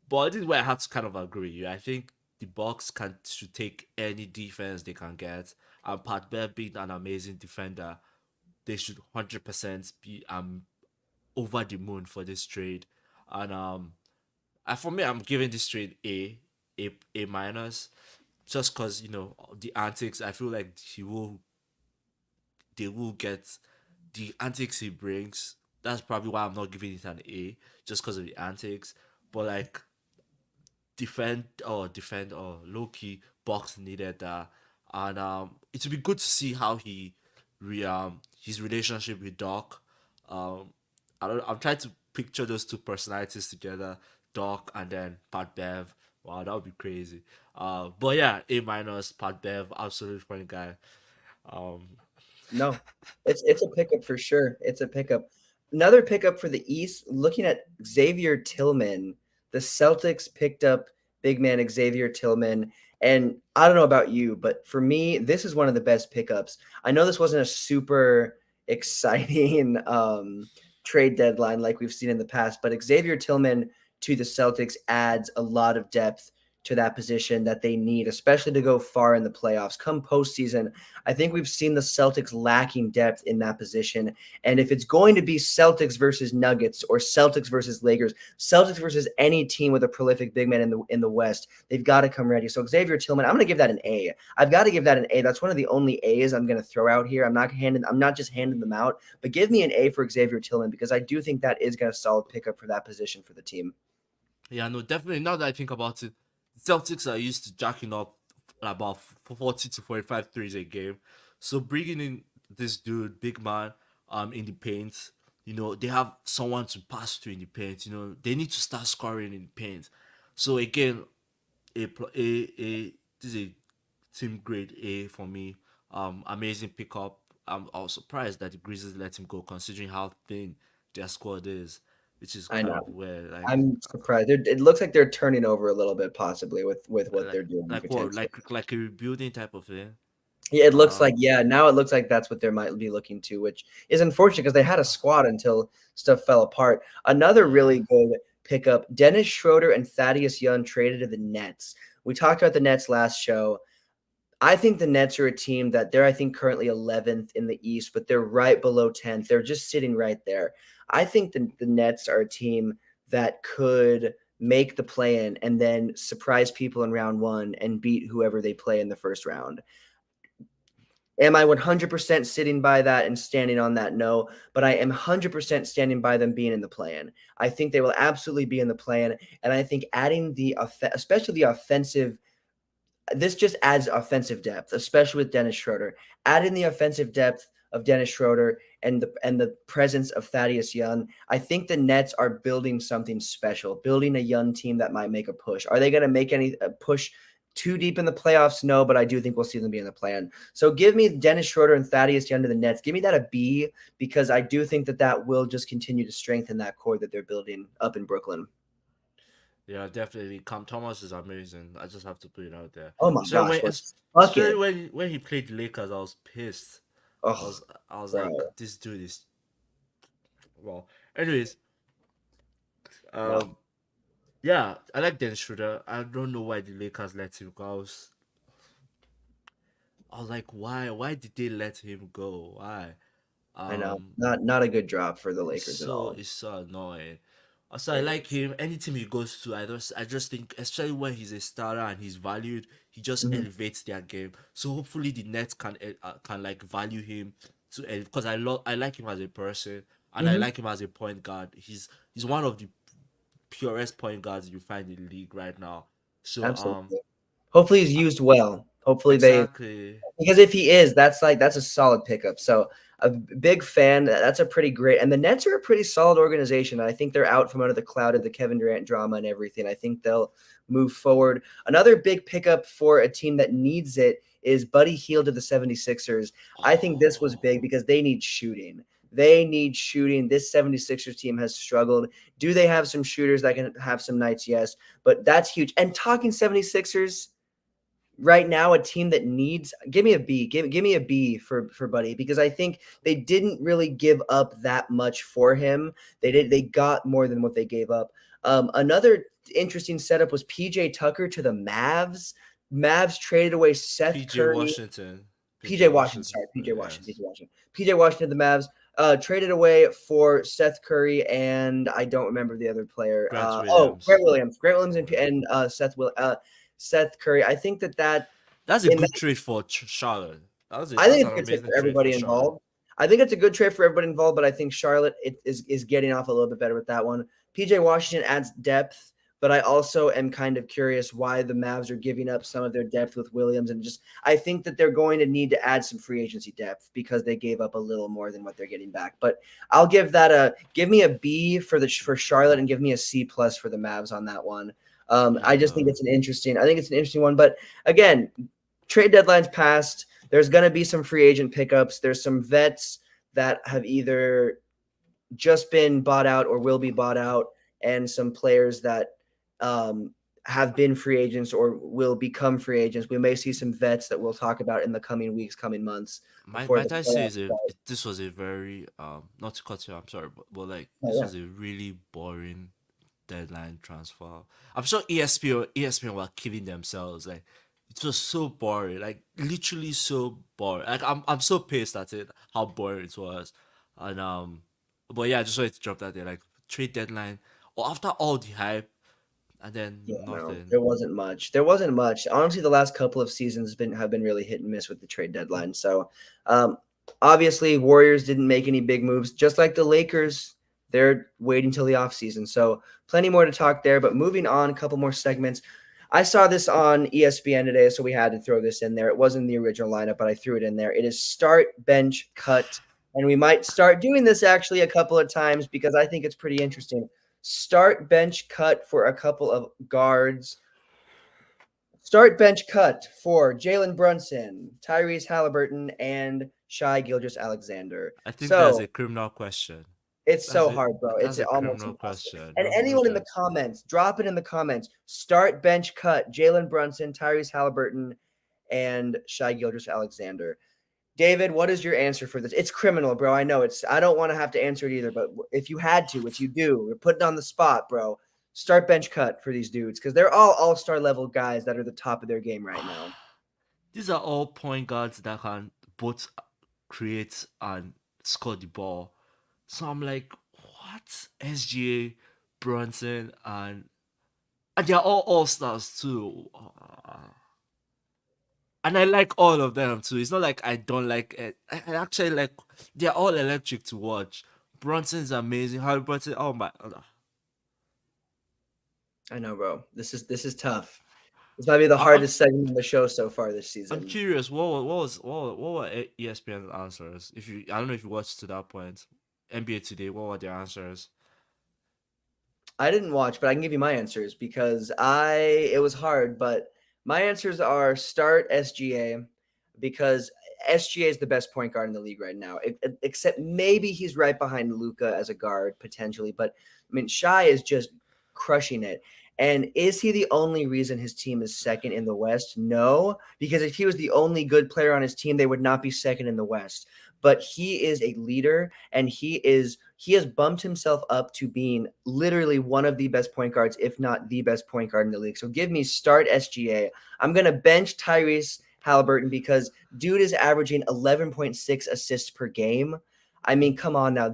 Speaker 3: But this is where I have to kind of agree with you. I think the Bucks should take any defense they can get. And Pat Bev being an amazing defender, they should 100% be over the moon for this trade. And for me, I'm giving this trade A minus, just because the antics. I feel like they will get the antics he brings. That's probably why I'm not giving it an A, just because of the antics. But like defend or low key Bucks needed that, and it would be good to see how his relationship with Doc. I'm trying to picture those two personalities together, Doc and then Pat Bev. Wow, that would be crazy. But yeah, A minus Pat Bev, absolutely funny guy.
Speaker 2: No, it's a pickup for sure. It's a pickup. Another pickup for the East. Looking at Xavier Tillman, the Celtics picked up big man Xavier Tillman, and I don't know about you, but for me, this is one of the best pickups. I know this wasn't a super exciting trade deadline like we've seen in the past, but Xavier Tillman to the Celtics adds a lot of depth to that position that they need, especially to go far in the playoffs. Come postseason, I think we've seen the Celtics lacking depth in that position. And if it's going to be Celtics versus Nuggets or Celtics versus Lakers, Celtics versus any team with a prolific big man in the West, they've got to come ready. So Xavier Tillman, I'm going to give that an A. I've got to give that an A. That's one of the only A's I'm going to throw out here. I'm not just handing them out, but give me an A for Xavier Tillman because I do think that is going to solid pickup for that position for the team.
Speaker 3: Yeah, no, definitely. Now that I think about it, Celtics are used to jacking up about 40 to 45 threes a game. So bringing in this dude, big man, in the paint, they have someone to pass to in the paint. They need to start scoring in the paint. So again, this is a team grade A for me. Amazing pickup. I was surprised that the Grizzlies let him go, considering how thin their squad is. Which is
Speaker 2: I
Speaker 3: kind
Speaker 2: know.
Speaker 3: of where
Speaker 2: I'm surprised. It looks like they're turning over a little bit, possibly with what they're doing.
Speaker 3: like what like a rebuilding type of thing.
Speaker 2: Yeah, it looks like now it looks like that's what they might be looking to, which is unfortunate because they had a squad until stuff fell apart. Another really good pickup: Dennis Schroeder and Thaddeus Young traded to the Nets. We talked about the Nets last show. I think the Nets are a team that they're, I think, currently 11th in the East, but they're right below 10th. They're just sitting right there. I think the Nets are a team that could make the play-in and then surprise people in round one and beat whoever they play in the first round. Am I 100% sitting by that and standing on that? No, but I am 100% standing by them being in the play-in. I think they will absolutely be in the play-in, and I think adding especially the offensive, this just adds offensive depth, especially with Dennis Schroeder. Adding the offensive depth of Dennis Schroeder and the presence of Thaddeus Young, I think the Nets are building something special, building a young team that might make a push. Are they going to make any push too deep in the playoffs? No, but I do think we'll see them be in the plan. So give me Dennis Schroeder and Thaddeus Young to the Nets. Give me that a B because I do think that will just continue to strengthen that core that they're building up in Brooklyn.
Speaker 3: Yeah, definitely. Cam Thomas is amazing. I just have to put it out there.
Speaker 2: Oh my gosh.
Speaker 3: When he played the Lakers, I was pissed.
Speaker 2: Oh,
Speaker 3: I was like, this dude is well. Anyways, yeah, I like Dennis Schroeder. I don't know why the Lakers let him go. I was like, why? Why did they let him go? Why?
Speaker 2: I know. Not a good drop for the Lakers at all.
Speaker 3: It's so annoying. Also, I like him. Any team he goes to, I just think, especially when he's a starter and he's valued, he just elevates their game. So hopefully the Nets can like value him because I like him as a person and I like him as a point guard. He's one of the purest point guards you find in the league right now. So
Speaker 2: absolutely. Hopefully he's used well. Hopefully
Speaker 3: exactly.
Speaker 2: because if he is, that's a solid pickup. So a big fan. That's a pretty great, and the Nets are a pretty solid organization. I think they're out from under the cloud of the Kevin Durant drama and everything. I think they'll move forward. Another big pickup for a team that needs it is Buddy Hield of the 76ers. I think this was big because they need shooting. They need shooting. This 76ers team has struggled. Do they have some shooters that can have some nights? Yes, but that's huge. And talking 76ers right now, a team that needs, give me a B. Give me a B for Buddy, because I think they didn't really give up that much for him. They got more than what they gave up. Another interesting setup was PJ Tucker to the Mavs. Mavs traded away Seth
Speaker 3: PJ
Speaker 2: Curry.
Speaker 3: Washington.
Speaker 2: PJ Washington, sorry, PJ Washington. PJ Washington to the Mavs. Traded away for Seth Curry and I don't remember the other player.
Speaker 3: Grant Williams.
Speaker 2: Grant Williams and Seth Curry. I think
Speaker 3: that's a good trade for Charlotte.
Speaker 2: I think it's a good trade for everybody involved. I think it's a good trade for everybody involved, but I think Charlotte is getting off a little bit better with that one. PJ Washington adds depth, but I also am kind of curious why the Mavs are giving up some of their depth with Williams, and just I think that they're going to need to add some free agency depth because they gave up a little more than what they're getting back. But I'll give me a B for Charlotte and give me a C+ for the Mavs on that one. I just think it's an interesting one. But again, trade deadline's passed. There's going to be some free agent pickups. There's some vets that have either just been bought out or will be bought out, and some players that have been free agents or will become free agents. We may see some vets that we'll talk about in the coming weeks, coming months.
Speaker 3: Might I say this was a very not to cut you, I'm sorry, but like this was a really boring deadline transfer. I'm sure ESPN were killing themselves. Like it was so boring, like literally so boring. Like I'm so pissed at it, how boring it was. And but yeah, I just wanted to drop that there. Like trade deadline, or after all the hype, and then nothing.
Speaker 2: No, there wasn't much. Honestly, the last couple of seasons have been really hit and miss with the trade deadline. So obviously Warriors didn't make any big moves, just like the Lakers. They're waiting till the offseason. So plenty more to talk there. But moving on, a couple more segments. I saw this on ESPN today, so we had to throw this in there. It wasn't the original lineup, but I threw it in there. It is start, bench, cut. And we might start doing this actually a couple of times because I think it's pretty interesting. Start, bench, cut for a couple of guards. Start, bench, cut for Jalen Brunson, Tyrese Halliburton, and Shai Gilgeous-Alexander.
Speaker 3: I think that's a criminal question.
Speaker 2: It's so hard, bro. It's almost impossible.
Speaker 3: Question.
Speaker 2: And anyone in the comments, drop it in the comments. Start, bench, cut Jalen Brunson, Tyrese Halliburton, and Shai Gilgeous-Alexander. David, what is your answer for this? It's criminal, bro. I know I don't want to have to answer it either, but if you had to, if you do, we're putting on the spot, bro. Start, bench, cut for these dudes because they're all all-star level guys that are the top of their game right now.
Speaker 3: These are all point guards that can both create and score the ball. So I'm like, what? SGA, Brunson, and they're all stars too. And I like all of them too. It's not like I don't like it. I actually like. They're all electric to watch. Brunson's amazing. Halliburton, oh my.
Speaker 2: I know, bro. This is tough. This might be the hardest segment of the show so far this season.
Speaker 3: I'm curious. What were ESPN's answers? I don't know if you watched to that point. NBA Today, what were their answers?
Speaker 2: I didn't watch, but I can give you my answers because it was hard, but my answers are start SGA because SGA is the best point guard in the league right now, except maybe he's right behind Luka as a guard potentially, but I mean, Shai is just crushing it. And is he the only reason his team is second in the West? No, because if he was the only good player on his team, they would not be second in the West. But he is a leader, and he has bumped himself up to being literally one of the best point guards, if not the best point guard in the league. So give me start SGA. I'm going to bench Tyrese Halliburton because dude is averaging 11.6 assists per game. I mean, come on now.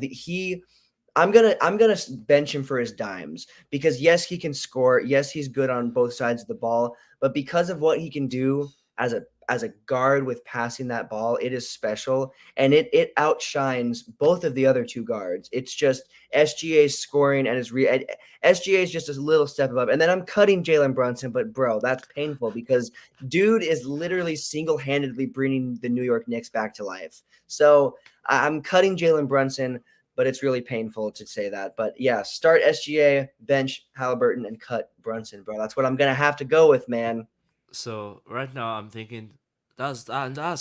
Speaker 2: I'm gonna bench him for his dimes because yes, he can score. Yes, he's good on both sides of the ball, but because of what he can do as as a guard with passing that ball, it is special, and it outshines both of the other two guards. It's just SGA's scoring and SGA is just a little step above. And then I'm cutting Jalen Brunson, but bro, that's painful because dude is literally single-handedly bringing the New York Knicks back to life. So I'm cutting Jalen Brunson, but it's really painful to say that. But yeah, start SGA, bench Halliburton, and cut Brunson, bro. That's what I'm gonna have to go with, man.
Speaker 3: So right now I'm thinking that's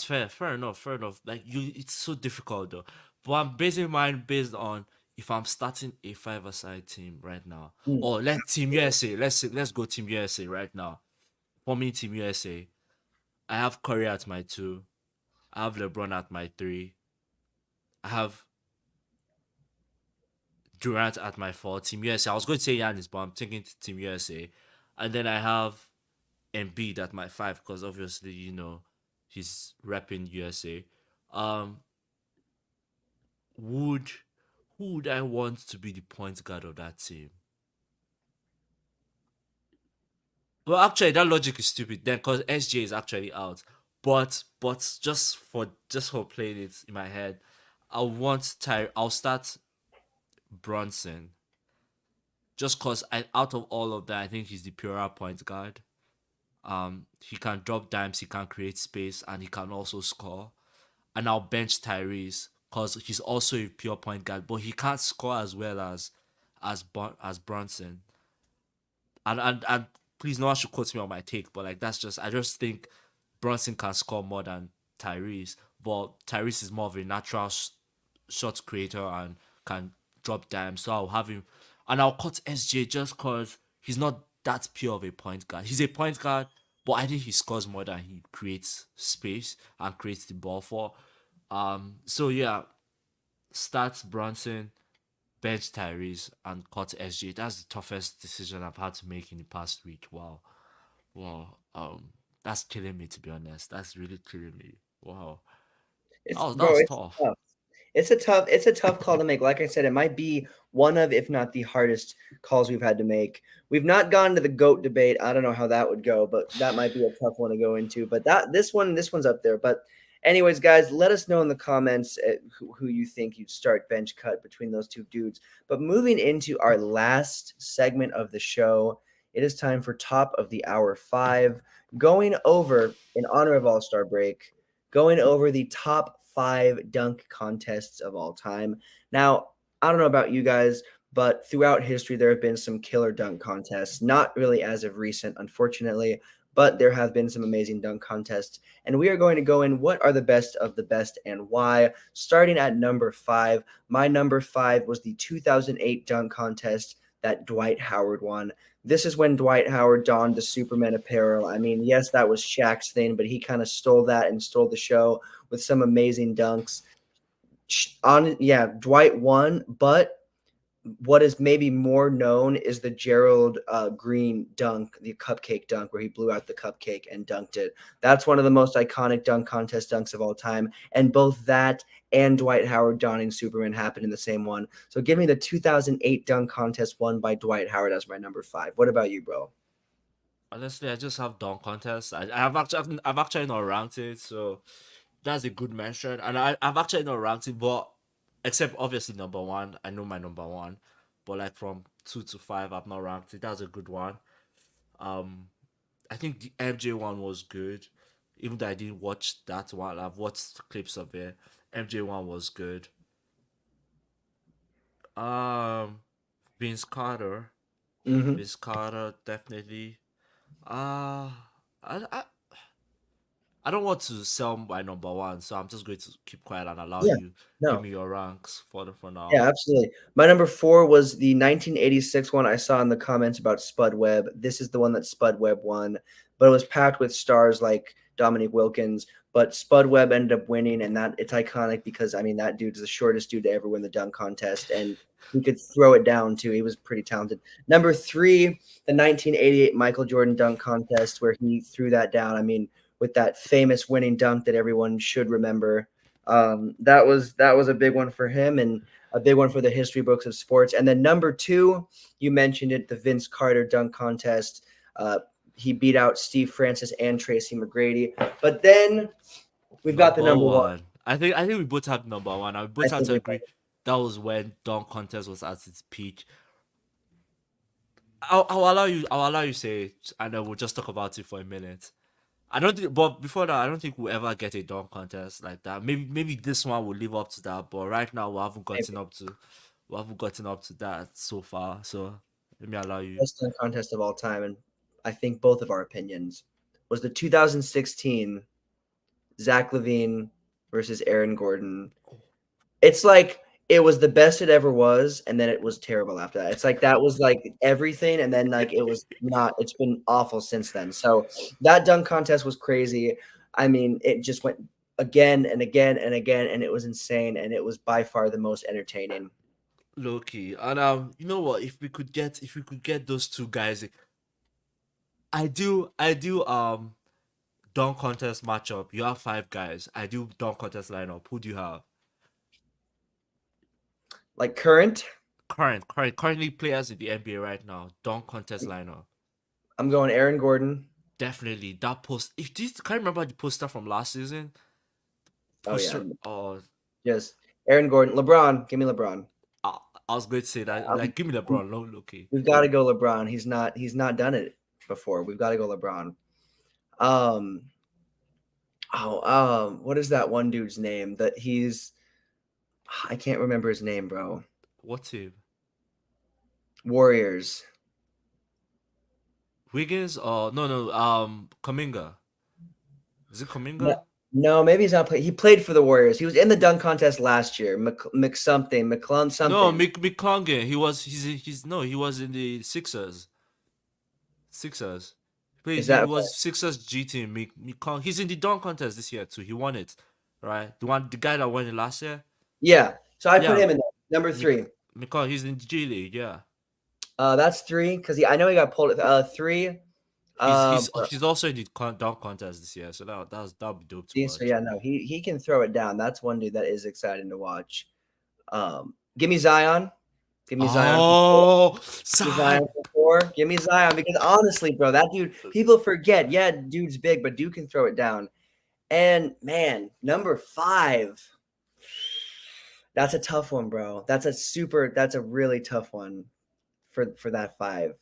Speaker 3: fair enough. Like it's so difficult though. But I'm basing mine based on if I'm starting a 5-a-side team right now, or let Team USA. Let's go Team USA right now. For me, Team USA, I have Curry at my 2, I have LeBron at my 3, I have Durant at my 4. Team USA. I was going to say Giannis, but I'm thinking Team USA, and then I have Embiid at my 5 because obviously he's repping USA. Would Who would I want to be the point guard of that team? Well, actually, that logic is stupid then because SJ is actually out. But just for playing it in my head, I'll start Brunson. Just cause out of all of that, I think he's the purer point guard. He can drop dimes, he can create space, and he can also score. And I'll bench Tyrese because he's also a pure point guard, but he can't score as well as Brunson. And please, no one should quote me on my take, but like I just think Brunson can score more than Tyrese, but Tyrese is more of a natural shot creator and can drop dimes. So I'll have him, and I'll cut SJ just because he's not that pure of a point guard. He's a point guard, but I think he scores more than he creates space and creates the ball for. So yeah, start Brunson, bench Tyrese, and cut SJ. That's the toughest decision I've had to make in the past week. Wow. That's killing me, to be honest. That's really killing me. Wow. That was tough.
Speaker 2: It's a tough call to make. Like I said, it might be one of, if not the hardest calls we've had to make. We've not gone to the GOAT debate. I don't know how that would go, but that might be a tough one to go into. But this one's up there. But anyways, guys, let us know in the comments who you think you'd start bench cut between those two dudes. But moving into our last segment of the show, it is time for Top of the Hour 5, going over, in honor of All-Star break, going over the top 5 dunk contests of all time. Now, I don't know about you guys, but throughout history, there have been some killer dunk contests. Not really as of recent, unfortunately, but there have been some amazing dunk contests. And we are going to go in what are the best of the best and why. Starting at number 5, my number 5 was the 2008 dunk contest that Dwight Howard won. This is when Dwight Howard donned the Superman apparel. I mean, yes, that was Shaq's thing, but he kind of stole that and stole the show with some amazing dunks. Dwight won, but what is maybe more known is the Gerald Green dunk, the cupcake dunk, where he blew out the cupcake and dunked it. That's one of the most iconic dunk contest dunks of all time. And both that and Dwight Howard donning Superman happened in the same one. So give me the 2008 dunk contest won by Dwight Howard as my number 5. What about you, bro?
Speaker 3: Honestly, I just have dunk contests. I've actually not ranked it, so that's a good mention. And I've actually not ranked it, but except obviously number 1, I know my number 1, but like from 2 to 5, I've not ranked it. That's a good one. I think the MJ one was good, even though I didn't watch that one. I've watched clips of it. MJ one was good. Vince Carter.
Speaker 2: Mm-hmm.
Speaker 3: Vince Carter definitely. I don't want to sell my number 1, so I'm just going to keep quiet and allow you give me your ranks for now.
Speaker 2: Yeah, absolutely. My number 4 was the 1986 one I saw in the comments about Spud Webb. This is the one that Spud Webb won, but it was packed with stars like Dominique Wilkins. But Spud Webb ended up winning, and that it's iconic because, I mean, that dude's the shortest dude to ever win the dunk contest, and he could throw it down, too. He was pretty talented. Number 3, the 1988 Michael Jordan dunk contest where he threw that down. I mean, with that famous winning dunk that everyone should remember. That was a big one for him and a big one for the history books of sports. And then number 2, you mentioned it, the Vince Carter dunk contest. he beat out Steve Francis and Tracy McGrady. But then we've got the number one.
Speaker 3: I think we both have number one. I both
Speaker 2: I
Speaker 3: have
Speaker 2: think
Speaker 3: to
Speaker 2: we
Speaker 3: agree. That was when dunk contest was at its peak. I'll allow you. I'll allow you say it, and then we'll just talk about it for a minute. I don't think, but before that, I don't think we'll ever get a dunk contest like that. Maybe this one will live up to that, but right now we haven't gotten up to that so far. So let me allow you.
Speaker 2: Best dunk contest of all time, and I think both of our opinions was the 2016 Zach LaVine versus Aaron Gordon. It's like it was the best it ever was, and then it was terrible after that. It's like that was like everything, and then like it was not. It's been awful since then. So that dunk contest was crazy. I mean, it just went again and again and again, and it was insane, and it was by far the most entertaining.
Speaker 3: Low key. And you know what? If we could get those two guys, I do dunk contest matchup. You have 5 guys. I do dunk contest lineup. Who do you have?
Speaker 2: Like currently
Speaker 3: players in the NBA right now. Dunk contest lineup.
Speaker 2: I'm going Aaron Gordon.
Speaker 3: Definitely that post. If this, can you remember the poster from last season?
Speaker 2: Oh yeah.
Speaker 3: Poster, oh,
Speaker 2: Yes, Aaron Gordon. LeBron. Give me LeBron.
Speaker 3: I was going to say that. Like, give me LeBron. No, okay.
Speaker 2: We've got to go LeBron. He's not done it before. We've got to go LeBron. What is that one dude's name that I can't remember his name, bro.
Speaker 3: What team?
Speaker 2: Warriors.
Speaker 3: Wiggins or no, Kuminga. Is it Kuminga?
Speaker 2: No, maybe he's not playing. He played for the Warriors. He was in the dunk contest last year. McClung something.
Speaker 3: No, McClungan. He was in the Sixers. He was Sixers G team. He's in the dunk contest this year too. He won it, right? The guy that won it last year.
Speaker 2: Yeah. So I put him in number 3.
Speaker 3: McClung, he's in the G League. Yeah.
Speaker 2: That's 3 because I know he got pulled at 3.
Speaker 3: He's also in the dunk contest this year, so that'll be dope to watch.
Speaker 2: So yeah, no, he can throw it down. That's one dude that is exciting to watch. Give me Zion. Give me Zion.
Speaker 3: Oh,
Speaker 2: Zion for 4. Give me Zion because honestly, bro, that dude, people forget. Yeah, dude's big, but dude can throw it down. And man, number 5. That's a tough one, bro. That's a really tough one for that 5.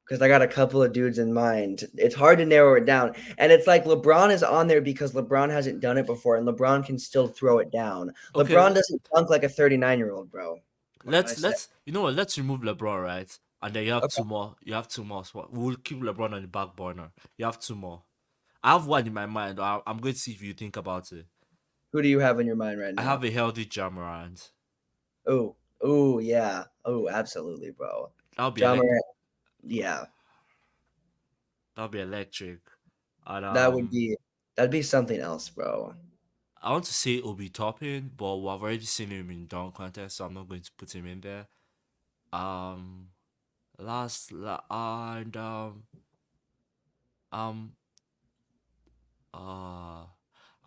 Speaker 2: Because I got a couple of dudes in mind. It's hard to narrow it down. And it's like LeBron is on there because LeBron hasn't done it before, and LeBron can still throw it down. Okay. LeBron doesn't dunk like a 39-year-old, bro.
Speaker 3: Let's you know what? Let's remove LeBron, right? And then you have 2 more. You have 2 more. We'll keep LeBron on the back burner. You have 2 more. I have one in my mind. I'm going to see if you think about it.
Speaker 2: Who do you have in your mind right now?
Speaker 3: I have a healthy Ja Morant.
Speaker 2: Oh, yeah. Oh, absolutely, bro.
Speaker 3: That'll be
Speaker 2: Ja Morant. Yeah,
Speaker 3: that'll be electric. And,
Speaker 2: that'd be something else, bro.
Speaker 3: I want to say Obi Toppin, but we've already seen him in dunk contest, so I'm not going to put him in there. I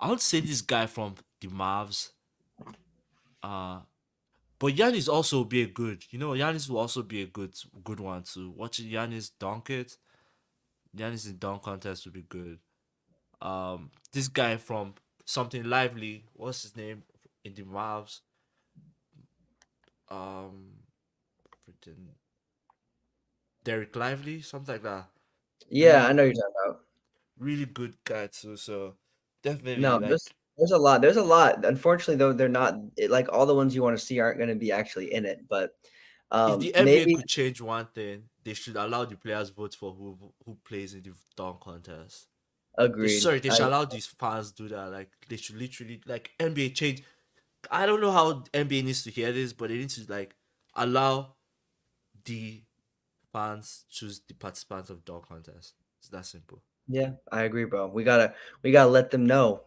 Speaker 3: would say this guy from the Mavs. But Giannis also be a good. Giannis will also be a good one too. Watching Giannis dunk it, Giannis in dunk contest would be good. This guy from something lively. What's his name in the Mavs? Derek Lively, something like that.
Speaker 2: Yeah, I know you're talking about.
Speaker 3: Really good guy too. So definitely.
Speaker 2: No, there's a lot. There's a lot. Unfortunately, though, they're not like all the ones you want to see aren't going to be actually in it. But
Speaker 3: if the NBA could change one thing, they should allow the players vote for who plays in the dunk contest.
Speaker 2: Agreed.
Speaker 3: They should allow these fans do that. Like they should literally NBA change. I don't know how NBA needs to hear this, but they need to allow the fans choose the participants of dunk contest. It's that simple.
Speaker 2: Yeah, I agree, bro. We gotta let them know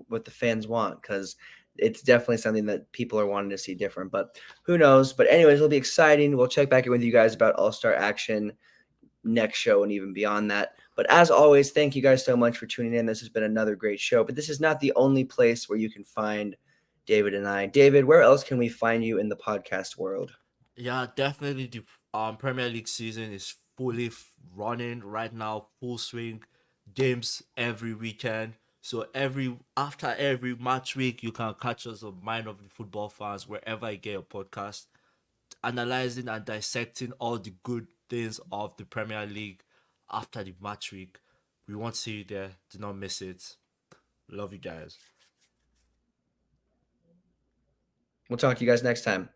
Speaker 2: what the fans want because it's definitely something that people are wanting to see different. But who knows? But anyways, it'll be exciting. We'll check back in with you guys about All-Star action next show and even beyond that. But as always, thank you guys so much for tuning in. This has been another great show. But this is not the only place where you can find David and I. David, where else can we find you in the podcast world?
Speaker 3: Yeah, definitely the Premier League season is fully running right now, full swing, games every weekend. So after every match week, you can catch us on Mind of the Football Fans wherever you get your podcast, analyzing and dissecting all the good things of the Premier League after the match week. We want to see you there. Do not miss it. Love you guys.
Speaker 2: We'll talk to you guys next time.